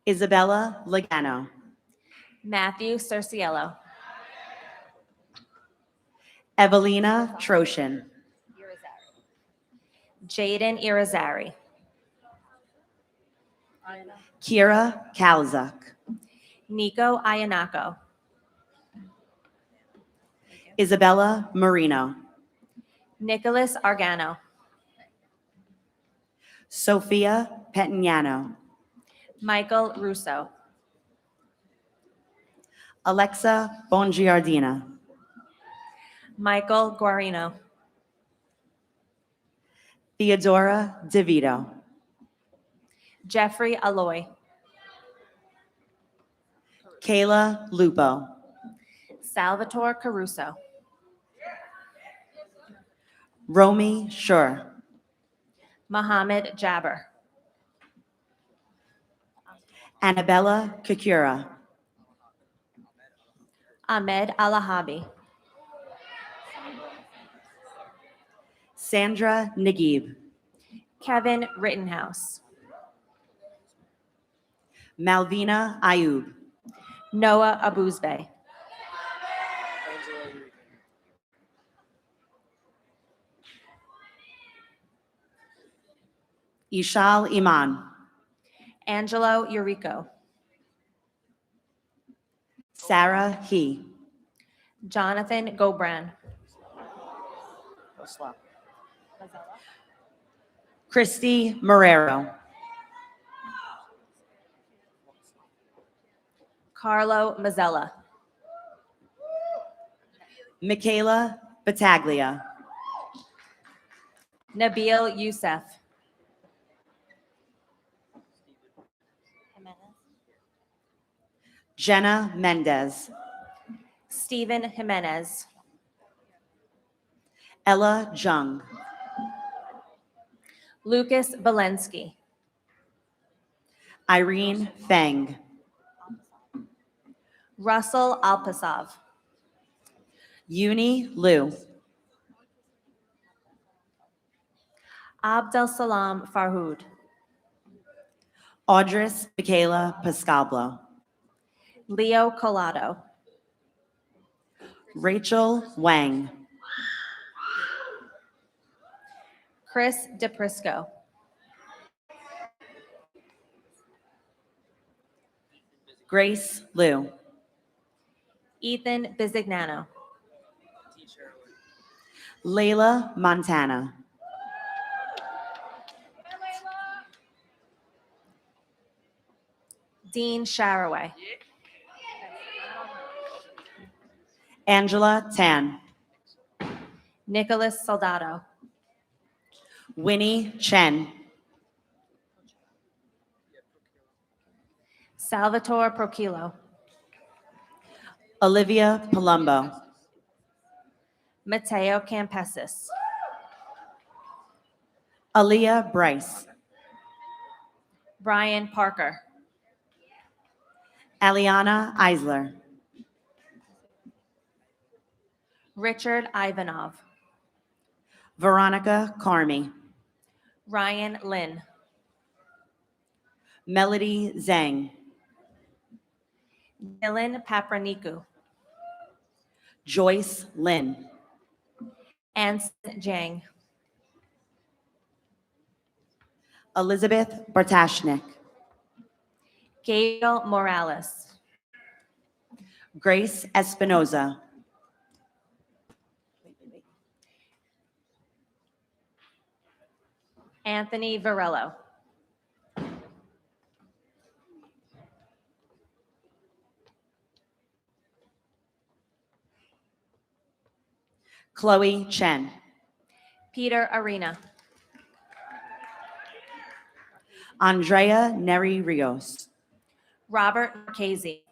Isabella Lagano, Matthew Cerciello. Evelina Troshin, Jaden Irizarry. Kira Kalzak, Nico Ayanako. Isabella Marino, Nicholas Argano. Sophia Petignano, Michael Russo. Alexa Bongiardina, Michael Guarino. Theodora DeVito, Jeffrey Aloy. Kayla Lupo, Salvatore Caruso. Romy Shur, Mohammed Jabber. Annabella Kakura, Ahmed Alahabi. Sandra Nagib, Kevin Rittenhouse. Malvina Ayub, Noah Abuzbe. Ishal Iman, Angelo Eurico. Sarah He, Jonathan Gobran. Christy Marrero, Carlo Mazzella. Michaela Battaglia, Nabil Youssef. Jenna Mendez, Stephen Jimenez. Ella Jung, Lucas Valensky. Irene Feng, Russell Alpasov. Uni Liu, Abdel Salam Farhoud. Audris Michaela Pascalblo, Leo Collado. Rachel Wang, Chris DePrisco. Grace Liu, Ethan Bizignano. Layla Montana. Dean Sharaway. Angela Tan. Nicholas Soldado. Winnie Chen. Salvatore Procilo. Olivia Palumbo. Mateo Campesis. Aaliyah Bryce. Brian Parker. Aliana Eisler. Richard Ivanov. Veronica Carmi. Ryan Lynn. Melody Zhang. Dylan Papraniku. Joyce Lin. Anson Jang. Elizabeth Bartashnik. Gabriel Morales. Grace Espinoza. Anthony Varello. Chloe Chen. Peter Arena. Andrea Neri Rios. Robert Marchese.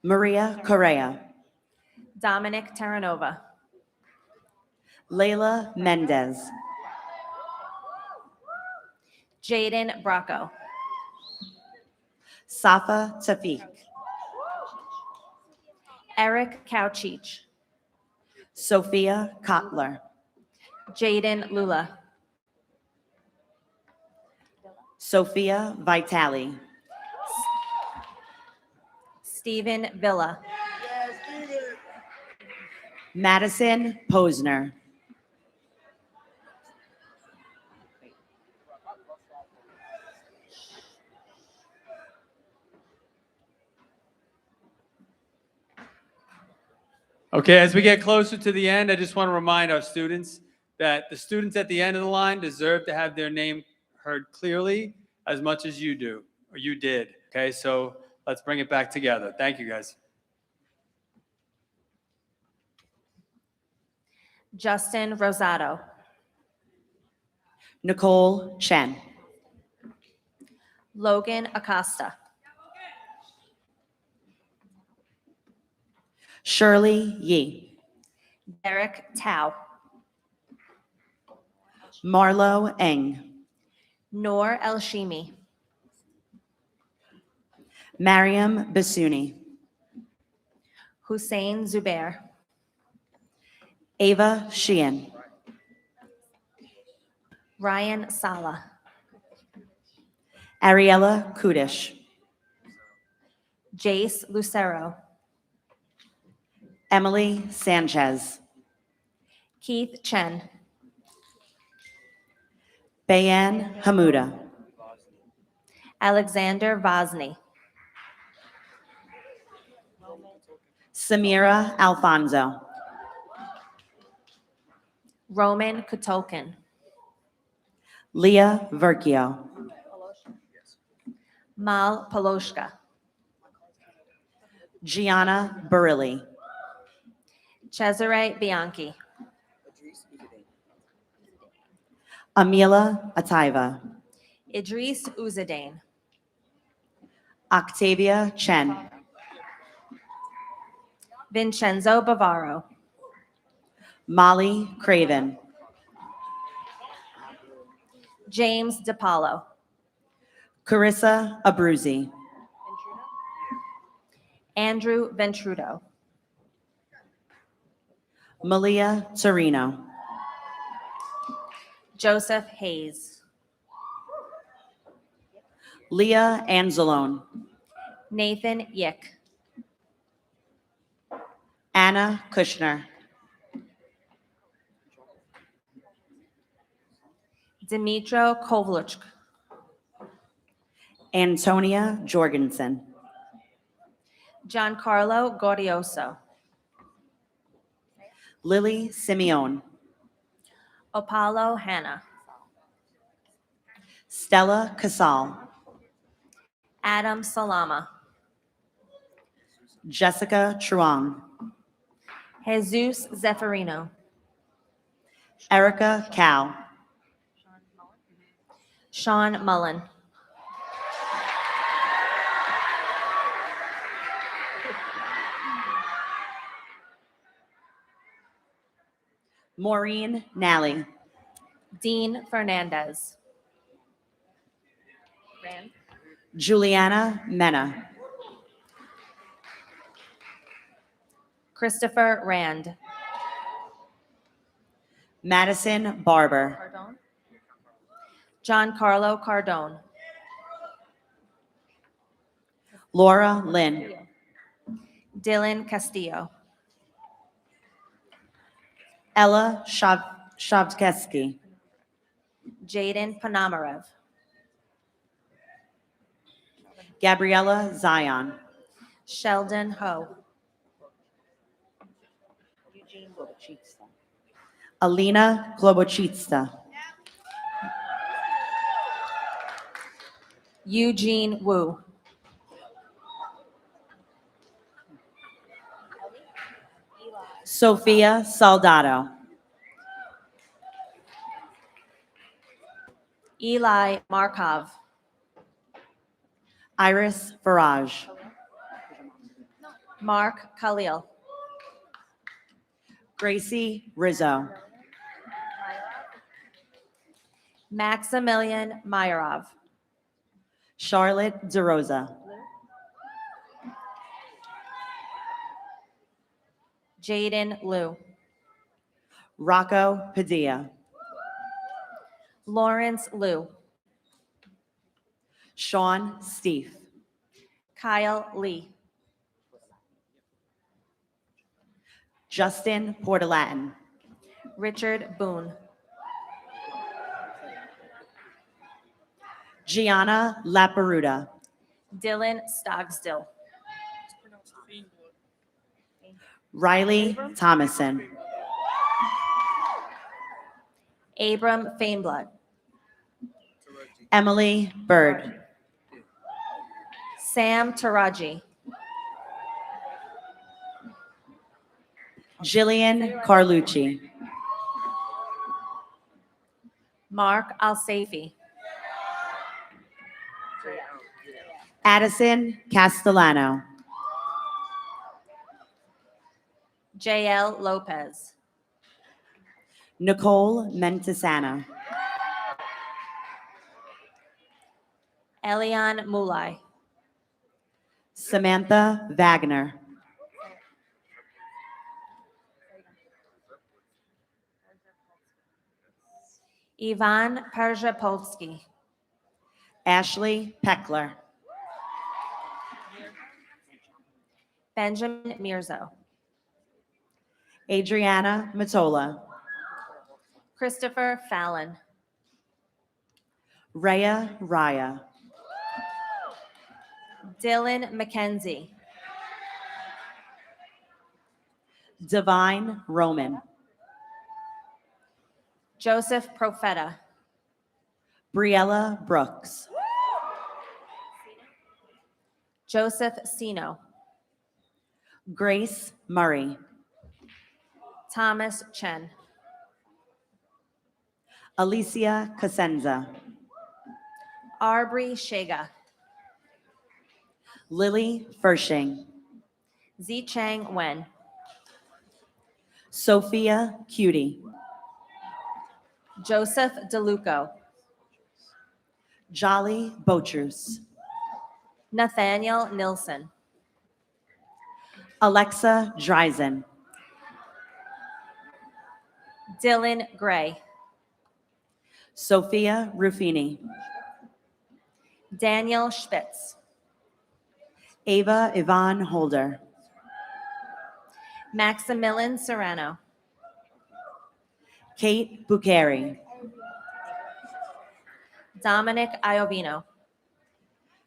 Maria Correa. Dominic Terranova. Layla Mendez. Jaden Bracco. Safa Tafiq. Eric Kauchich. Sophia Kotler. Jaden Lula. Sophia Vitali. Stephen Villa. Madison Posner. Okay, as we get closer to the end, I just want to remind our students that the students at the end of the line deserve to have their name heard clearly as much as you do, or you did. Okay, so let's bring it back together. Thank you, guys. Justin Rosado. Nicole Chen. Logan Acosta. Shirley Yee. Derek Tao. Marlo Eng. Noor El-Shimi. Mariam Basuni. Hussein Zubair. Ava Sheehan. Ryan Sala. Ariella Kudish. Jace Lucero. Emily Sanchez. Keith Chen. Bayan Hamuda. Alexander Vosny. Samira Alfonso. Roman Kutolkin. Leah Verkio. Mal Paloshka. Gianna Barilli. Cesare Bianchi. Amila Ataiva. Idris Uzadane. Octavia Chen. Vincenzo Bavaro. Molly Craven. James DiPaolo. Carissa Abruzzi. Andrew Ventrudo. Malia Torino. Joseph Hayes. Leah Anzalone. Nathan Yick. Anna Kushner. Dimitro Kovluchk. Antonia Jorgensen. Giancarlo Gordioso. Lily Simeon, Opalo Hannah. Stella Casal, Adam Salama. Jessica Truong, Jesus Zeffirino. Erica Cow, Sean Mullen. Maureen Nally, Dean Fernandez. Juliana Mena, Christopher Rand. Madison Barber, Giancarlo Cardone. Laura Lynn, Dylan Castillo. Ella Shavskeski, Jaden Panamarev. Gabriella Zion, Sheldon Ho. Alina Globochitsa, Eugene Wu. Sophia Soldado, Eli Markov. Iris Farage, Mark Khalil. Gracie Rizzo, Maximilian Meyerov. Charlotte DeRosa, Jaden Liu. Rocco Padilla, Lawrence Liu. Sean Steef, Kyle Lee. Justin Portalatin, Richard Boone. Gianna Laperuda, Dylan Stogsdill. Riley Thomason, Abram Fainblood. Emily Bird, Sam Taraji. Jillian Carlucci, Mark Alsafi. Addison Castellano, JL Lopez. Nicole Mentisana, Elian Mulai. Samantha Wagner, Ivan Perzhapolsky. Ashley Peckler, Benjamin Mirzo. Adriana Matola, Christopher Fallon. Rhea Raya, Dylan McKenzie. Divine Roman, Joseph Profeta. Briella Brooks, Joseph Sino. Grace Murray, Thomas Chen. Alicia Casenza, Arbery Shega. Lily Fershing, Zichang Wen. Sophia Cutie, Joseph DeLuco. Jolly Botrus, Nathaniel Nilsson. Alexa Dreisen, Dylan Gray. Sophia Ruffini, Daniel Spitz. Ava Yvonne Holder, Maximilian Serrano. Kate Bucari, Dominic Iovino.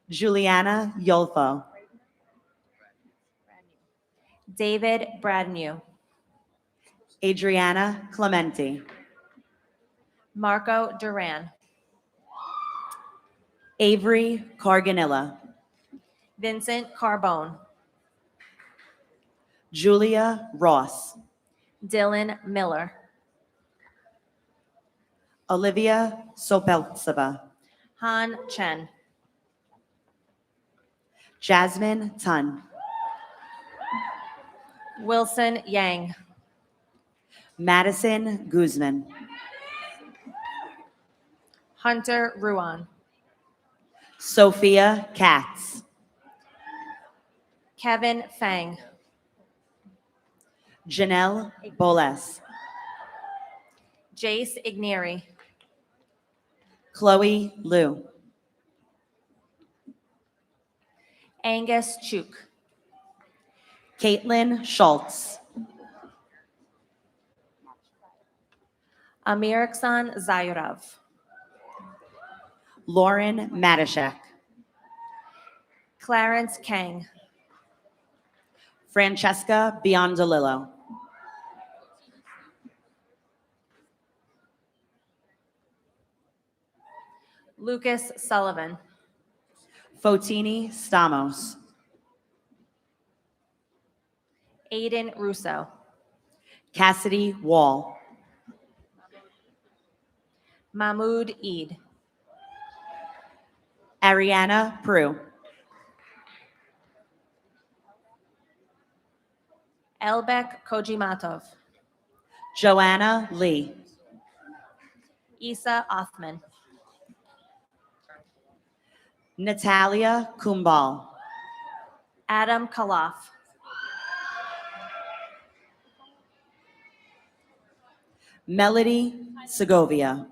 Juliana Yolfo, David Bradnew. Adriana Clementi. Marco Duran. Avery Carganilla. Vincent Carbone. Julia Ross. Dylan Miller. Olivia Sopeltseva. Han Chen. Jasmine Tun. Wilson Yang. Madison Guzman. Hunter Ruan. Sophia Katz. Kevin Fang. Janelle Boles. Jace Igneri. Chloe Liu. Angus Chuk. Caitlin Schultz. Amirksan Zayrov. Lauren Matashek. Clarence Kang. Francesca Biondolillo. Lucas Sullivan. Fotini Stamos. Aiden Russo. Cassidy Wall. Mahmoud Eid. Ariana Prue. Elbek Kojimatov. Joanna Lee. Isa Othman. Natalia Kumbal. Adam Kaloff. Melody Segovia.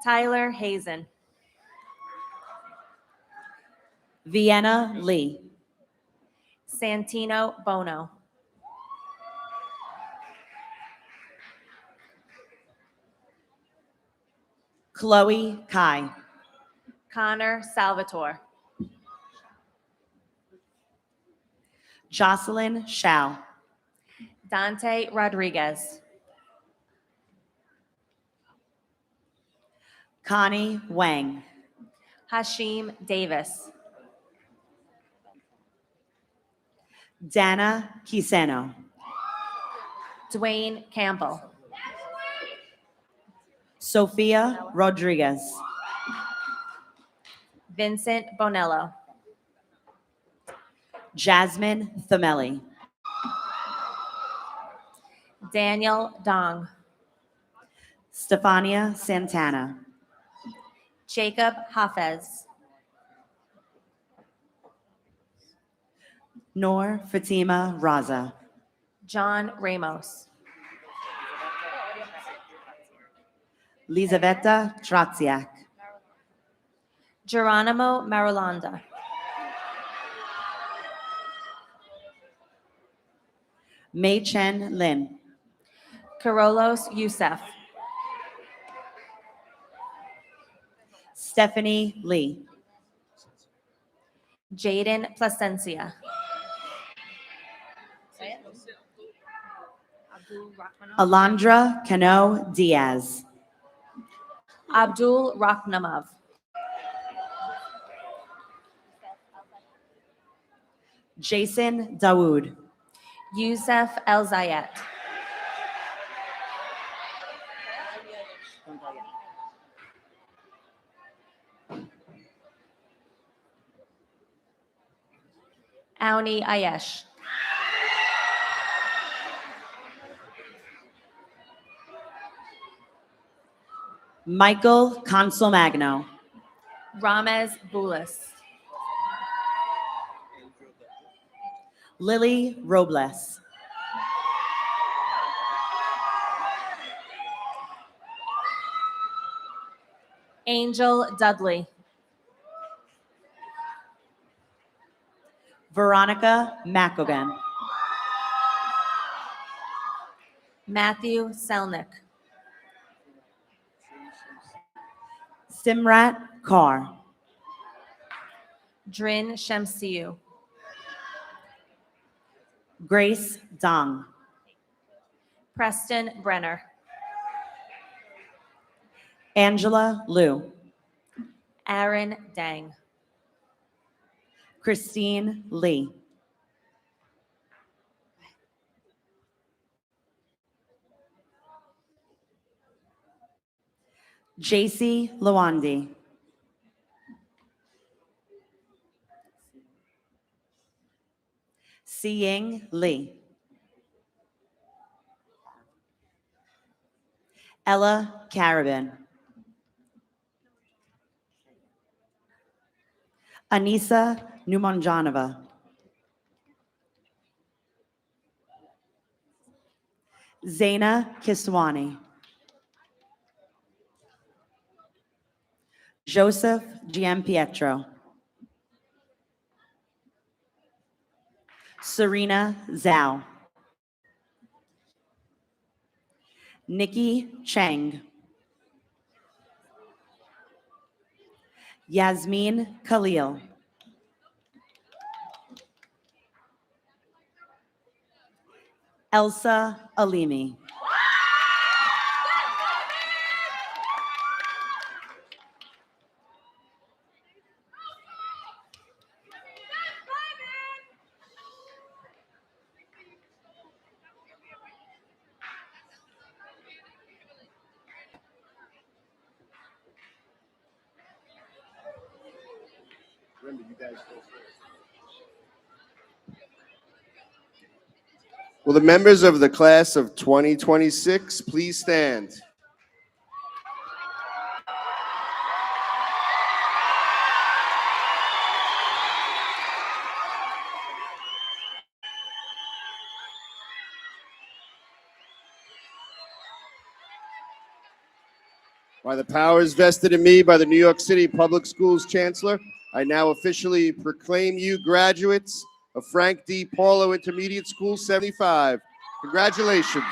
Tyler Hazen. Vienna Lee. Santino Bono. Chloe Kai. Connor Salvatore. Jocelyn Shao. Dante Rodriguez. Connie Wang. Hashim Davis. Dana Kiseno. Dwayne Campbell. Sophia Rodriguez. Vincent Bonello. Jasmine Thamelli. Daniel Dong. Stefania Santana. Jacob Hafez. Noor Fatima Raza. John Ramos. Lizaveta Tratsiak. Geronimo Marulanda. Mei Chen Lin. Karolos Youssef. Stephanie Lee. Jaden Placencia. Alondra Cano Diaz. Abdul Rakhnomov. Jason Dawood. Youssef El Zayat. Auni Ayesh. Michael Consolmagno. Ramez Boulis. Lily Robles. Angel Dudley. Veronica McOgan. Matthew Selnick. Simrat Kaur. Drin Shamsiu. Grace Dong. Preston Brenner. Angela Liu. Aaron Dang. Christine Lee. JC Lawandi. Siying Lee. Ella Carabin. Anisa Numanjanova. Zaina Kiswani. Joseph Giampietro. Serena Zhao. Nikki Chang. Yasmin Khalil. Elsa Alimi. Will the members of the class of 2026 please stand? By the powers vested in me by the New York City Public Schools Chancellor, I now officially proclaim you graduates of Frank D. Paulo Intermediate School 75. Congratulations.